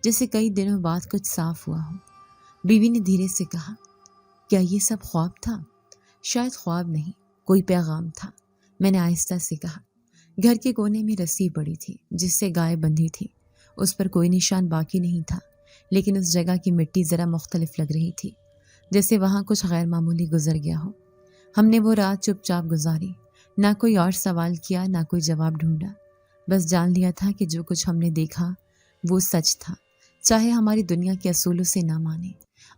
جیسے کئی دنوں بعد کچھ صاف ہوا ہو۔ بیوی نے دھیرے سے کہا، کیا یہ سب خواب تھا؟ شاید خواب نہیں، کوئی پیغام تھا، میں نے آہستہ سے کہا۔ گھر کے کونے میں رسی پڑی تھی جس سے گائے بندھی تھی، اس پر کوئی نشان باقی نہیں تھا، لیکن اس جگہ کی مٹی ذرا مختلف لگ رہی تھی، جیسے وہاں کچھ غیر معمولی گزر گیا ہو۔ ہم نے وہ رات چپ چاپ گزاری، نہ کوئی اور سوال کیا، نہ کوئی جواب ڈھونڈا، بس جان لیا تھا کہ جو کچھ ہم نے دیکھا وہ سچ تھا، چاہے ہماری دنیا کے اصولوں سے نہ مانے،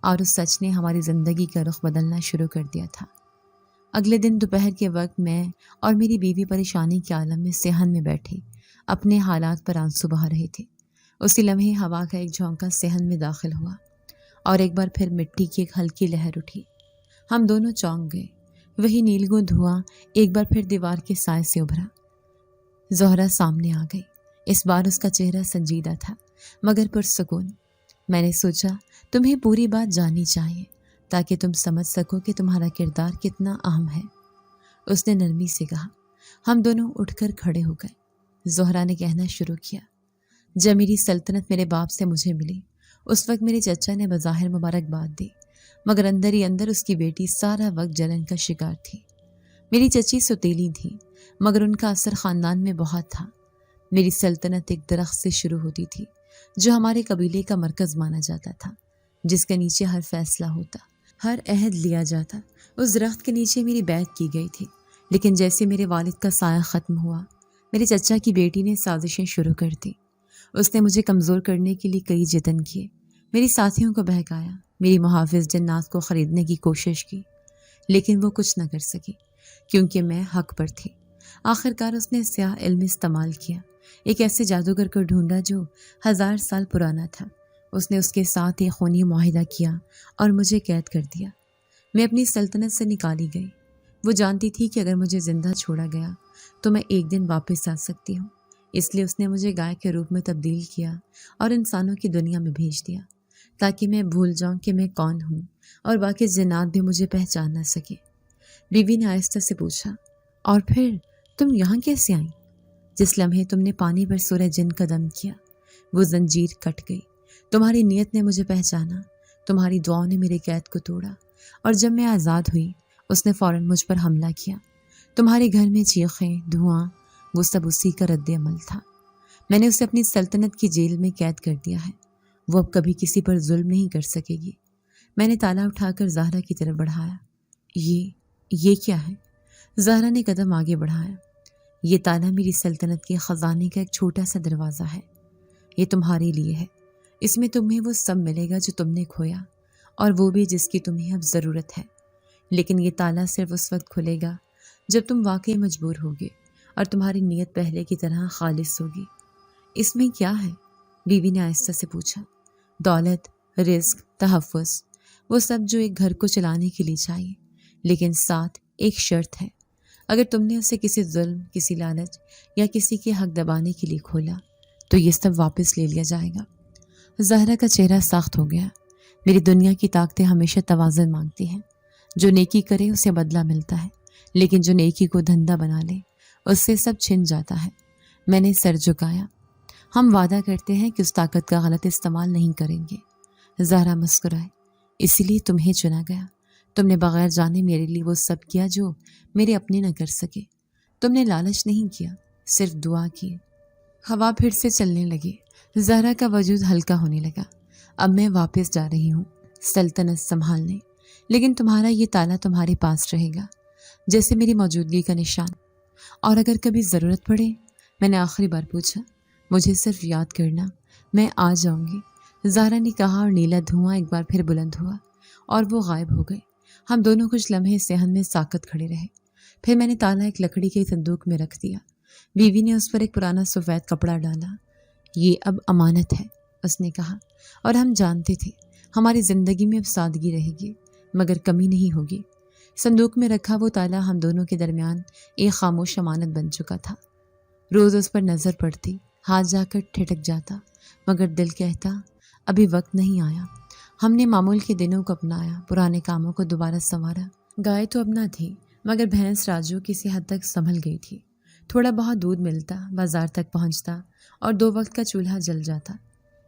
اور اس سچ نے ہماری زندگی کا رخ بدلنا شروع کر دیا تھا۔ اگلے دن دوپہر کے وقت میں اور میری بیوی پریشانی کے عالم میں صحن میں بیٹھے اپنے حالات پر آنسو بہا رہے تھے۔ اسی لمحے ہوا کا ایک جھونکا صحن میں داخل ہوا، اور ایک بار پھر مٹی کی ایک ہلکی لہر اٹھی۔ ہم دونوں چونک گئے۔ وہی نیلگوں دھواں ایک بار پھر دیوار کے سائے سے ابھرا۔ زہرا سامنے آ گئی۔ اس بار اس کا چہرہ سنجیدہ تھا مگر پرسکون۔ میں نے سوچا تمہیں پوری بات جاننی چاہیے تاکہ تم سمجھ سکو کہ تمہارا کردار کتنا اہم ہے۔ اس نے نرمی سے کہا۔ ہم دونوں اٹھ کر کھڑے ہو گئے۔ زہرا نے کہنا شروع کیا۔ جب میری سلطنت میرے باپ سے مجھے ملی اس وقت میرے چچا نے بظاہر مبارکباد دی مگر اندر ہی اندر اس کی بیٹی سارا وقت جلن کا شکار تھی۔ میری چچی سوتیلی تھی مگر ان کا اثر خاندان میں بہت تھا۔ میری سلطنت ایک درخت سے شروع ہوتی تھی جو ہمارے قبیلے کا مرکز مانا جاتا تھا، جس کے نیچے ہر فیصلہ ہوتا، ہر عہد لیا جاتا۔ اس درخت کے نیچے میری بیعت کی گئی تھی، لیکن جیسے میرے والد کا سایہ ختم ہوا میرے چچا کی بیٹی نے سازشیں شروع کر دی۔ اس نے مجھے کمزور کرنے کے لیے کئی جتن کیے، میری ساتھیوں کو بہکایا، میری محافظ جنات کو خریدنے کی کوشش کی، لیکن وہ کچھ نہ کر سکی کیونکہ میں حق پر تھی۔ آخرکار اس نے سیاہ علم استعمال کیا، ایک ایسے جادوگر کو ڈھونڈا جو 1000 سال پرانا تھا۔ اس نے اس کے ساتھ ایک خونی معاہدہ کیا اور مجھے قید کر دیا۔ میں اپنی سلطنت سے نکالی گئی۔ وہ جانتی تھی کہ اگر مجھے زندہ چھوڑا گیا تو میں ایک دن واپس آ سکتی ہوں، اس لیے اس نے مجھے گائے کے روپ میں تبدیل کیا اور انسانوں کی دنیا میں بھیج دیا تاکہ میں بھول جاؤں کہ میں کون ہوں اور باقی جنات بھی مجھے پہچان نہ سکے۔ بیوی نے آہستہ سے پوچھا، اور پھر تم یہاں کیسے آئیں؟ جس لمحے تم نے پانی پر سورہ جن کا دم کیا وہ زنجیر کٹ گئی۔ تمہاری نیت نے مجھے پہچانا، تمہاری دعاؤں نے میرے قید کو توڑا، اور جب میں آزاد ہوئی اس نے فوراً مجھ پر حملہ کیا۔ تمہارے گھر میں چیخیں، دھواں، وہ سب اسی کا رد عمل تھا۔ میں نے اسے اپنی سلطنت کی جیل میں قید کر دیا ہے، وہ اب کبھی کسی پر ظلم نہیں کر سکے گی۔ میں نے تالا اٹھا کر زہرا کی طرف بڑھایا۔ یہ کیا ہے؟ زہرا نے قدم آگے بڑھایا۔ یہ تالا میری سلطنت کے خزانے کا ایک چھوٹا سا دروازہ ہے، یہ تمہارے لیے ہے۔ اس میں تمہیں وہ سب ملے گا جو تم نے کھویا، اور وہ بھی جس کی تمہیں اب ضرورت ہے، لیکن یہ تالا صرف اس وقت کھلے گا جب تم واقعی مجبور ہوگے اور تمہاری نیت پہلے کی طرح خالص ہوگی۔ اس میں کیا ہے؟ بیوی نے آہستہ سے پوچھا۔ دولت، رزق، تحفظ، وہ سب جو ایک گھر کو چلانے کے لیے چاہیے، لیکن ساتھ ایک شرط ہے، اگر تم نے اسے کسی ظلم، کسی لالچ یا کسی کے حق دبانے کے لیے کھولا تو یہ سب واپس لے لیا جائے گا۔ زہرا کا چہرہ سخت ہو گیا۔ میری دنیا کی طاقتیں ہمیشہ توازن مانگتی ہیں، جو نیکی کرے اسے بدلہ ملتا ہے، لیکن جو نیکی کو دھندا بنا لے اس سے سب چھن جاتا ہے۔ میں نے سر جھکایا۔ ہم وعدہ کرتے ہیں کہ اس طاقت کا غلط استعمال نہیں کریں گے۔ زہرا مسکرائے۔ اسی لیے تمہیں چنا گیا، تم نے بغیر جانے میرے لیے وہ سب کیا جو میرے اپنے نہ کر سکے۔ تم نے لالچ نہیں کیا، صرف دعا کی۔ ہوا پھر سے چلنے لگی، زہرا کا وجود ہلکا ہونے لگا۔ اب میں واپس جا رہی ہوں سلطنت سنبھالنے، لیکن تمہارا یہ تالا تمہارے پاس رہے گا جیسے میری موجودگی کا نشان، اور اگر کبھی ضرورت پڑے، میں نے آخری بار پوچھا، مجھے صرف یاد کرنا، میں آ جاؤں گی۔ زہرا نے کہا اور نیلا دھواں ایک بار پھر بلند ہوا اور وہ غائب ہو گئے۔ ہم دونوں کچھ لمحے صحن میں ساکت کھڑے رہے، پھر میں نے تالا ایک لکڑی کے صندوق میں رکھ دیا۔ بیوی نے اس پر ایک پرانا سفید کپڑا ڈالا۔ یہ اب امانت ہے، اس نے کہا، اور ہم جانتے تھے ہماری زندگی میں اب سادگی رہے گی مگر کمی نہیں ہوگی۔ صندوق میں رکھا وہ تالا ہم دونوں کے درمیان ایک خاموش امانت بن چکا تھا۔ روز اس پر نظر پڑتی، ہاتھ جا کر ٹھٹک جاتا، مگر دل کہتا ابھی وقت نہیں آیا۔ ہم نے معمول کے دنوں کو اپنایا، پرانے کاموں کو دوبارہ سنوارا۔ گائے تو اب نہ تھی مگر بھینس راجو کسی حد تک سنبھل گئی تھی۔ تھوڑا بہت دودھ ملتا، بازار تک پہنچتا اور 2 وقت کا چولہا جل جاتا۔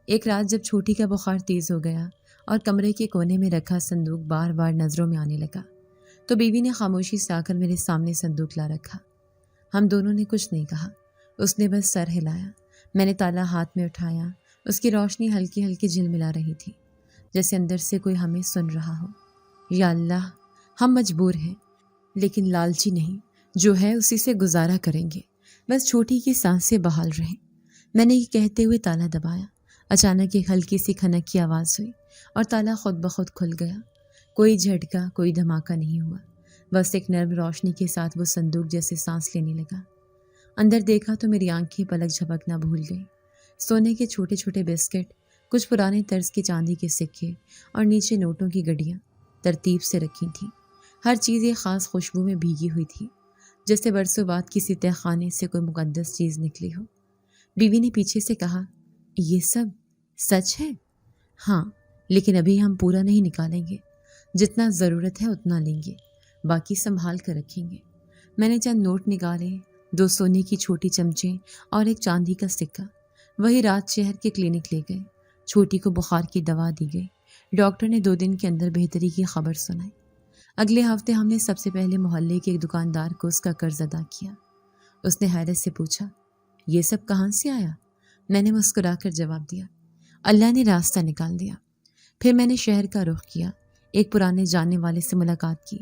ایک رات جب چھوٹی کا بخار تیز ہو گیا اور کمرے کے کونے میں رکھا صندوق بار بار نظروں میں آنے لگا تو بیوی نے خاموشی سے آ کر میرے سامنے صندوق لا رکھا۔ ہم دونوں نے کچھ نہیں کہا، اس نے بس سر ہلایا۔ میں نے تالا ہاتھ میں اٹھایا، اس کی روشنی ہلکی ہلکی جھلملا رہی تھی جیسے اندر سے کوئی ہمیں سن رہا ہو۔ یا اللہ، ہم مجبور ہیں لیکن لالچی نہیں، جو ہے اسی سے گزارا کریں گے، بس چھوٹی کی سانسیں بحال رہیں۔ میں نے یہ کہتے ہوئے تالا دبایا۔ اچانک ایک ہلکی سی کھنک کی آواز ہوئی اور تالا خود بخود کھل گیا۔ کوئی جھٹکا، کوئی دھماکہ نہیں ہوا، بس ایک نرم روشنی کے ساتھ وہ صندوق جیسے سانس لینے لگا۔ اندر دیکھا تو میری آنکھیں پلک جھپکنا بھول گئی۔ سونے کے چھوٹے چھوٹے بسکٹ، کچھ پرانے طرز کے چاندی کے سکے اور نیچے نوٹوں کی گڈیاں ترتیب سے رکھی تھیں۔ ہر چیز ایک خاص خوشبو میں بھیگی ہوئی تھی۔ جیسے برسوں بعد کسی تہ خانے سے کوئی مقدس چیز نکلی ہو۔ بیوی نے پیچھے سے کہا، یہ سب سچ ہے؟ ہاں، لیکن ابھی ہم پورا نہیں نکالیں گے، جتنا ضرورت ہے اتنا لیں گے، باقی سنبھال کر رکھیں گے۔ میں نے چند نوٹ نکالے، 2 سونے کی چھوٹی چمچیں اور ایک چاندی کا سکہ۔ وہی رات شہر کے کلینک لے گئے۔ چھوٹی کو بخار کی دوا دی گئی۔ ڈاکٹر نے 2 دن کے اندر بہتری کی خبر سنائی۔ اگلے ہفتے ہم نے سب سے پہلے محلے کے ایک دکاندار کو اس کا قرض ادا کیا۔ اس نے حیرت سے پوچھا، یہ سب کہاں سے آیا؟ میں نے مسکرا کر جواب دیا، اللہ نے راستہ نکال دیا۔ پھر میں نے شہر کا رخ کیا، ایک پرانے جاننے والے سے ملاقات کی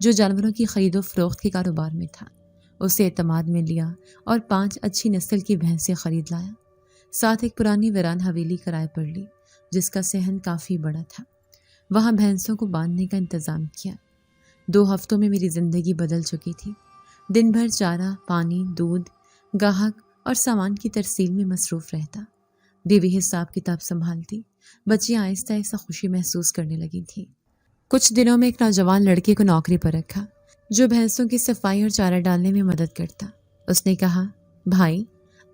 جو جانوروں کی خرید و فروخت کے کاروبار میں تھا۔ اسے اعتماد میں لیا اور 5 اچھی نسل کی بھینسیں خرید لایا۔ ساتھ ایک پرانی ویران حویلی کرائے پر لی جس کا صحن کافی بڑا تھا۔ وہاں بھینسوں کو باندھنے کا انتظام کیا۔ 2 ہفتوں میں میری زندگی بدل چکی تھی۔ دن بھر چارہ، پانی، دودھ، گاہک اور سامان کی ترسیل میں مصروف رہتا۔ بیوی حساب کتاب سنبھالتی۔ بچیاں آہستہ آہستہ خوشی محسوس کرنے لگی تھیں۔ کچھ دنوں میں ایک نوجوان لڑکے کو نوکری پر رکھا جو بھینسوں کی صفائی اور چارہ ڈالنے میں مدد کرتا۔ اس نے کہا، بھائی،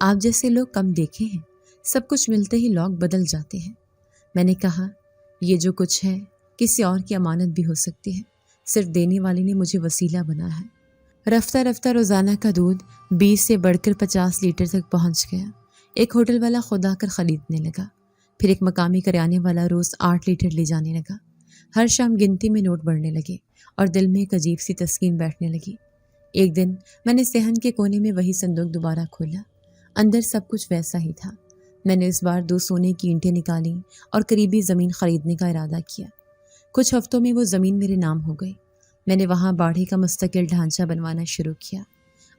آپ جیسے لوگ کم دیکھے ہیں، سب کچھ ملتے ہی لوگ بدل جاتے ہیں۔ میں نے کہا، یہ جو کچھ ہے کسی اور کی امانت بھی ہو سکتی ہے، صرف دینے والے نے مجھے وسیلہ بنا ہے۔ رفتہ رفتہ روزانہ کا دودھ 20 سے بڑھ کر 50 لیٹر تک پہنچ گیا۔ ایک ہوٹل والا خود آ کر خریدنے لگا۔ پھر ایک مقامی کریانے والا روز 8 لیٹر لے جانے لگا۔ ہر شام گنتی میں نوٹ بڑھنے لگے اور دل میں ایک عجیب سی تسکین بیٹھنے لگی۔ ایک دن میں نے صحن کے کونے میں وہی صندوق دوبارہ کھولا۔ اندر سب کچھ ویسا ہی تھا۔ میں نے اس بار 2 سونے کی اینٹیں نکالیں اور قریبی زمین خریدنے کا ارادہ کیا۔ کچھ ہفتوں میں وہ زمین میرے نام ہو گئی۔ میں نے وہاں باڑے کا مستقل ڈھانچہ بنوانا شروع کیا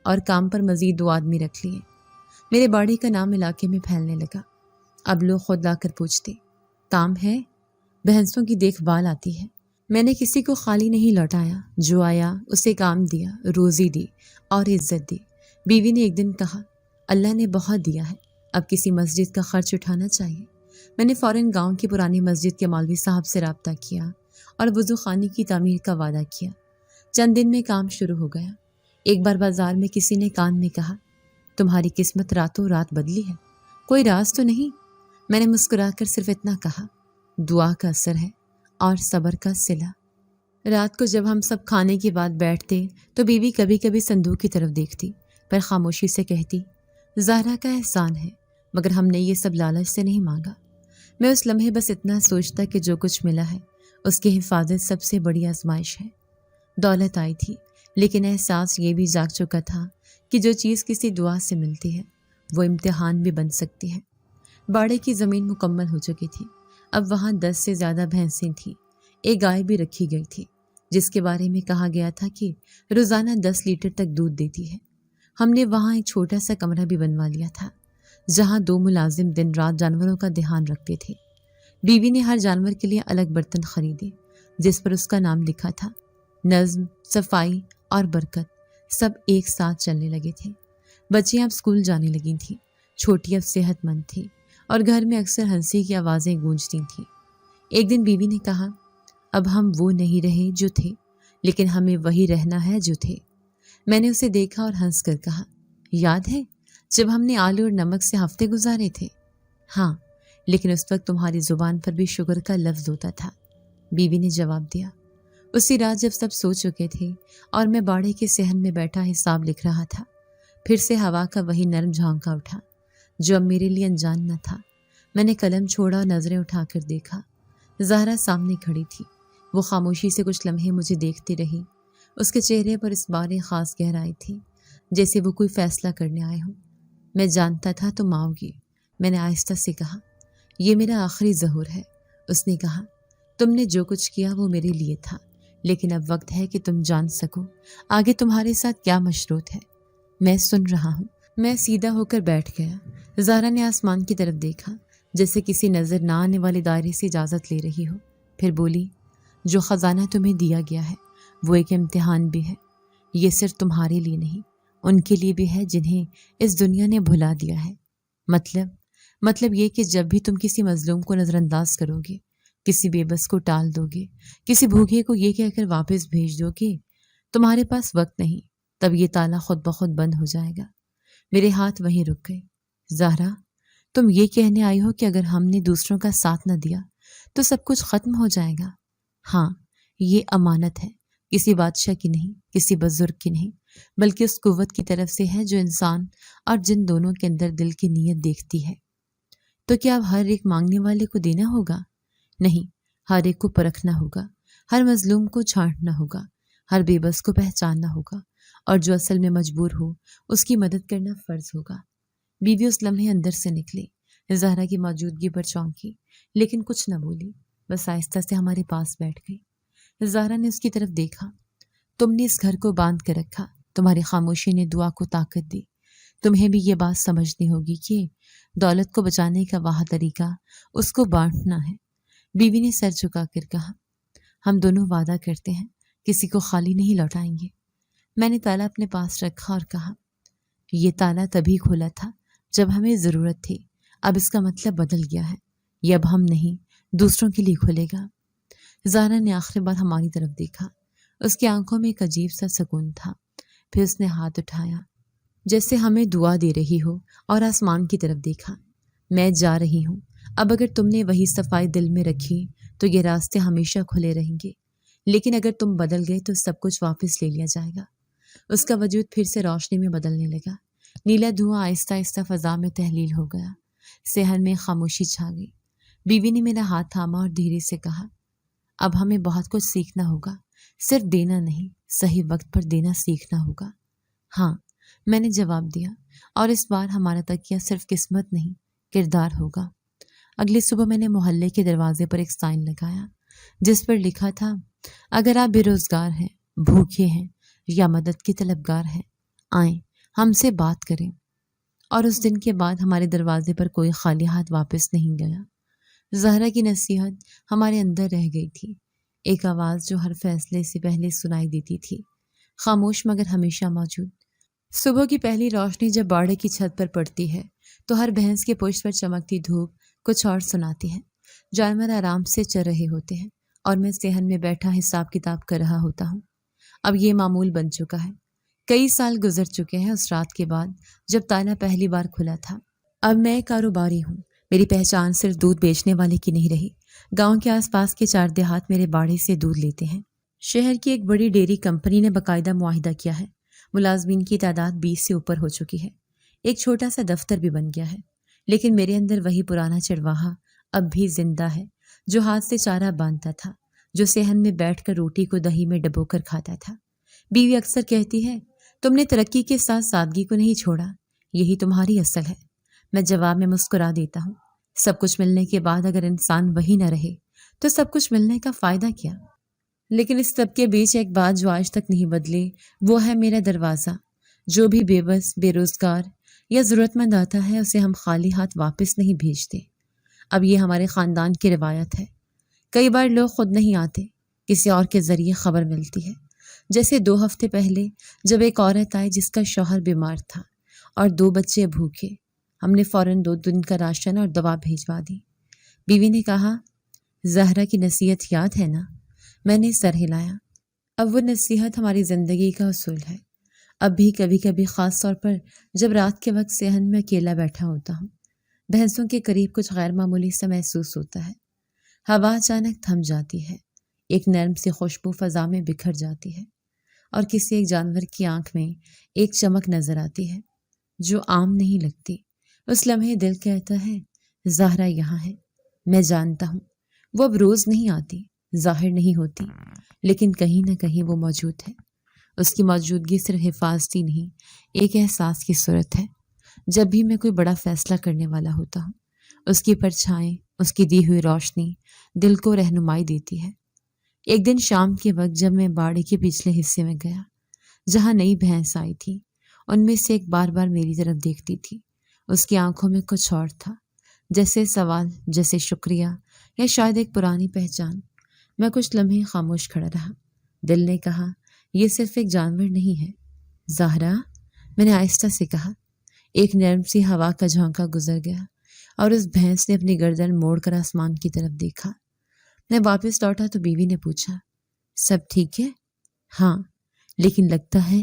اور کام پر مزید 2 آدمی رکھ لیے۔ میرے باڑے کا نام علاقے میں پھیلنے لگا۔ اب لوگ خود لا کر پوچھتے، کام ہے؟ بھینسوں کی دیکھ بھال آتی ہے۔ میں نے کسی کو خالی نہیں لوٹایا، جو آیا اسے کام دیا، روزی دی اور عزت دی۔ بیوی نے ایک دن کہا، اللہ نے بہت دیا ہے، اب کسی مسجد کا خرچ اٹھانا چاہیے۔ میں نے فوراً گاؤں کی پرانی مسجد کے مولوی صاحب سے رابطہ کیا اور وضو خانے کی تعمیر کا وعدہ کیا۔ چند دن میں کام شروع ہو گیا۔ ایک بار بازار میں کسی نے کان میں کہا، تمہاری قسمت راتوں رات بدلی ہے، کوئی راز تو نہیں؟ میں نے مسکرا کر صرف اتنا کہا، دعا کا اثر ہے اور صبر کا صلہ۔ رات کو جب ہم سب کھانے کے بعد بیٹھتے تو بیوی کبھی کبھی صندوق کی طرف دیکھتی، پر خاموشی سے کہتی، زہرا کا احسان ہے، مگر ہم نے یہ سب لالچ سے نہیں مانگا۔ میں اس لمحے بس اتنا سوچتا کہ جو کچھ ملا ہے اس کی حفاظت سب سے بڑی آزمائش ہے۔ دولت آئی تھی، لیکن احساس یہ بھی جاگ چکا تھا کہ جو چیز کسی دعا سے ملتی ہے وہ امتحان بھی بن سکتی ہے۔ باڑے کی زمین مکمل ہو چکی تھی۔ اب وہاں 10 سے زیادہ بھینسیں تھیں۔ ایک گائے بھی رکھی گئی تھی جس کے بارے میں کہا گیا تھا کہ روزانہ 10 لیٹر تک دودھ دیتی ہے۔ ہم نے وہاں ایک چھوٹا سا کمرہ بھی بنوا لیا تھا جہاں 2 ملازم دن رات جانوروں کا دھیان رکھتے تھے۔ بیوی نے ہر جانور کے لیے الگ برتن خریدے جس پر اس کا نام لکھا تھا۔ نظم، صفائی اور برکت سب ایک ساتھ چلنے لگے تھے۔ بچیاں اب اسکول جانے لگی تھیں، چھوٹی اب صحت مند تھی اور گھر میں اکثر ہنسی کی آوازیں گونجتی تھیں۔ ایک دن بیوی نے کہا، اب ہم وہ نہیں رہے جو تھے، لیکن ہمیں وہی رہنا ہے جو تھے۔ میں نے اسے دیکھا اور ہنس کر کہا، یاد ہے جب ہم نے آلو اور نمک سے ہفتے گزارے تھے؟ ہاں، لیکن اس وقت تمہاری زبان پر بھی شکر کا لفظ ہوتا تھا، بیوی نے جواب دیا۔ اسی رات جب سب سو چکے تھے اور میں باڑے کے صحن میں بیٹھا حساب لکھ رہا تھا، پھر سے ہوا کا وہی نرم جھونکا اٹھا جو اب میرے لیے انجان نہ تھا۔ میں نے قلم چھوڑا اور نظریں اٹھا کر دیکھا۔ زہرا سامنے کھڑی تھی۔ وہ خاموشی سے کچھ لمحے مجھے دیکھتی رہی۔ اس کے چہرے پر اس بار ایک خاص گہرائی تھی، جیسے وہ کوئی فیصلہ کرنے آئے ہوں۔ میں جانتا تھا تم آؤ گی، میں نے آہستہ سے کہا۔ یہ میرا آخری ظہور ہے، اس نے کہا۔ تم نے جو کچھ کیا وہ میرے لیے تھا، لیکن اب وقت ہے کہ تم جان سکو آگے تمہارے ساتھ کیا مشروط ہے۔ میں سن رہا ہوں۔ میں سیدھا ہو کر بیٹھ گیا۔ زہرا نے آسمان کی طرف دیکھا جیسے کسی نظر نہ آنے والے دائرے سے اجازت لے رہی ہو، پھر بولی، جو خزانہ تمہیں دیا گیا ہے وہ ایک امتحان بھی ہے۔ یہ صرف تمہارے لیے نہیں، ان کے لیے بھی ہے جنہیں اس دنیا نے بھلا دیا ہے۔ مطلب یہ کہ جب بھی تم کسی مظلوم کو نظر انداز کرو گے، کسی بے بس کو ٹال دو گے، کسی بھوکے کو یہ کہہ کر واپس بھیج دو گے تمہارے پاس وقت نہیں، تب یہ تالا خود بخود بند ہو جائے گا۔ میرے ہاتھ وہیں رک گئے۔ زہرا، تم یہ کہنے آئی ہو کہ اگر ہم نے دوسروں کا ساتھ نہ دیا تو سب کچھ ختم ہو جائے گا؟ ہاں، یہ امانت ہے، کسی بادشاہ کی نہیں، کسی بزرگ کی نہیں، بلکہ اس قوت کی طرف سے ہے جو انسان اور جن دونوں کے اندر دل کی نیت دیکھتی ہے۔ تو کیا اب ہر ایک مانگنے والے کو دینا ہوگا؟ نہیں، ہر ایک کو پرکھنا ہوگا، ہر مظلوم کو چھانٹنا ہوگا، ہر بے بس کو پہچاننا ہوگا، اور جو اصل میں مجبور ہو اس کی مدد کرنا فرض ہوگا۔ بیوی اس لمحے اندر سے نکلی، زہرا کی موجودگی پر چونکی، لیکن کچھ نہ بولی، بس آہستہ سے ہمارے پاس بیٹھ گئی۔ زہرا نے اس کی طرف دیکھا۔ تم نے اس گھر کو باندھ کے رکھا، تمہاری خاموشی نے دعا کو طاقت دی۔ تمہیں بھی یہ بات سمجھنی ہوگی کہ دولت کو بچانے کا واحد طریقہ اس کو بانٹنا ہے۔ بیوی نے سر جھکا کر کہا، ہم دونوں وعدہ کرتے ہیں کسی کو خالی نہیں لوٹائیں گے۔ میں نے تالا اپنے پاس رکھا اور کہا، یہ تالا تبھی کھولا تھا جب ہمیں ضرورت تھی، اب اس کا مطلب بدل گیا ہے، یہ اب ہم نہیں دوسروں کے لیے کھلے گا۔ زہرا نے آخری بار ہماری طرف دیکھا، اس کی آنکھوں میں ایک عجیب سا سکون تھا، پھر اس نے ہاتھ اٹھایا جیسے ہمیں دعا دے رہی ہو اور آسمان کی طرف دیکھا۔ میں جا رہی ہوں، اب اگر تم نے وہی صفائی دل میں رکھی تو یہ راستے ہمیشہ کھلے رہیں گے، لیکن اگر تم بدل گئے تو سب کچھ واپس لے لیا جائے گا۔ اس کا وجود پھر سے روشنی میں بدلنے لگا، نیلا دھواں آہستہ آہستہ فضا میں تحلیل ہو گیا، صحن میں خاموشی چھا گئی۔ بیوی نے میرا ہاتھ تھاما اور دھیرے سے کہا، اب ہمیں بہت کچھ سیکھنا ہوگا، صرف دینا نہیں، صحیح وقت پر دینا سیکھنا ہوگا۔ ہاں، میں نے جواب دیا، اور اس بار ہمارا تکیہ صرف قسمت نہیں، کردار ہوگا۔ اگلی صبح میں نے محلے کے دروازے پر ایک سائن لگایا جس پر لکھا تھا، اگر آپ بے روزگار ہیں، بھوکے ہیں یا مدد کی طلبگار ہیں، آئیں ہم سے بات کریں۔ اور اس دن کے بعد ہمارے دروازے پر کوئی خالی ہاتھ واپس نہیں گیا۔ زہرا کی نصیحت ہمارے اندر رہ گئی تھی، ایک آواز جو ہر فیصلے سے پہلے سنائی دیتی تھی، خاموش مگر ہمیشہ موجود۔ صبح کی پہلی روشنی جب باڑے کی چھت پر پڑتی ہے تو ہر بھینس کے پشت پر چمکتی دھوپ کچھ اور سناتی ہے۔ جانور آرام سے چر رہے ہوتے ہیں اور میں صحن میں بیٹھا حساب کتاب کر رہا ہوتا ہوں۔ اب یہ معمول بن چکا ہے، کئی سال گزر چکے ہیں اس رات کے بعد جب تالا پہلی بار کھلا تھا۔ اب میں ایک کاروباری ہوں، میری پہچان صرف دودھ بیچنے والے کی نہیں رہی۔ گاؤں کے آس پاس کے 4 دیہات میرے باڑے سے دودھ لیتے ہیں۔ شہر کی ایک بڑی ڈیری کمپنی نے باقاعدہ معاہدہ کیا ہے، ملازمین کی تعداد 20 سے اوپر ہو چکی ہے، ایک چھوٹا سا دفتر بھی بن گیا ہے، لیکن میرے اندر وہی پرانا چرواہا اب بھی زندہ ہے جو ہاتھ سے چارہ باندھتا تھا، جو صحن میں بیٹھ کر روٹی کو دہی میں ڈبو کر کھاتا تھا۔ بیوی اکثر کہتی ہے، تم نے ترقی کے ساتھ سادگی کو نہیں چھوڑا، یہی تمہاری اصل ہے۔ میں جواب میں مسکرا دیتا ہوں، سب کچھ ملنے کے بعد اگر انسان وہی نہ رہے تو سب کچھ ملنے کا فائدہ کیا؟ لیکن اس سب کے بیچ ایک بات جو آج تک نہیں بدلی، وہ ہے میرا دروازہ۔ جو بھی بے بس، بے روزگار یا ضرورت مند آتا ہے اسے ہم خالی ہاتھ واپس نہیں بھیجتے۔ اب یہ ہمارے خاندان کی روایت ہے۔ کئی بار لوگ خود نہیں آتے، کسی اور کے ذریعے خبر ملتی ہے، جیسے 2 ہفتے پہلے جب ایک عورت آئی جس کا شوہر بیمار تھا اور 2 بچے بھوکے۔ ہم نے فوراً 2 دن کا راشن اور دوا بھیجوا دی۔ بیوی نے کہا، زہرا کی نصیحت یاد ہے نا؟ میں نے سر ہلایا۔ اب وہ نصیحت ہماری زندگی کا اصول ہے۔ اب بھی کبھی کبھی، خاص طور پر جب رات کے وقت صحن میں اکیلا بیٹھا ہوتا ہوں، بھینسوں کے قریب کچھ غیر معمولی سا محسوس ہوتا ہے۔ ہوا اچانک تھم جاتی ہے، ایک نرم سی خوشبو فضا میں بکھر جاتی ہے، اور کسی ایک جانور کی آنکھ میں ایک چمک نظر آتی ہے جو عام نہیں لگتی۔ اس لمحے دل کہتا ہے، زہرا یہاں ہے۔ میں جانتا ہوں وہ اب روز نہیں آتی، ظاہر نہیں ہوتی، لیکن کہیں نہ کہیں وہ موجود ہے۔ اس کی موجودگی صرف حفاظتی نہیں، ایک احساس کی صورت ہے۔ جب بھی میں کوئی بڑا فیصلہ کرنے والا ہوتا ہوں، اس کی پرچھائیں، اس کی دی ہوئی روشنی دل کو رہنمائی دیتی ہے۔ ایک دن شام کے وقت جب میں باڑے کے پچھلے حصے میں گیا جہاں نئی بھینس آئی تھی، ان میں سے ایک بار بار میری طرف دیکھتی تھی۔ اس کی آنکھوں میں کچھ اور تھا، جیسے سوال، جیسے شکریہ، یا شاید ایک پرانی پہچان۔ میں کچھ لمحے خاموش کھڑا رہا۔ دل نے کہا، یہ صرف ایک جانور نہیں ہے۔ زہرا، میں نے آہستہ سے کہا۔ ایک نرم سی ہوا کا جھونکا گزر گیا اور اس بھینس نے اپنی گردن موڑ کر آسمان کی طرف دیکھا۔ میں واپس لوٹا تو بیوی نے پوچھا، سب ٹھیک ہے؟ ہاں، لیکن لگتا ہے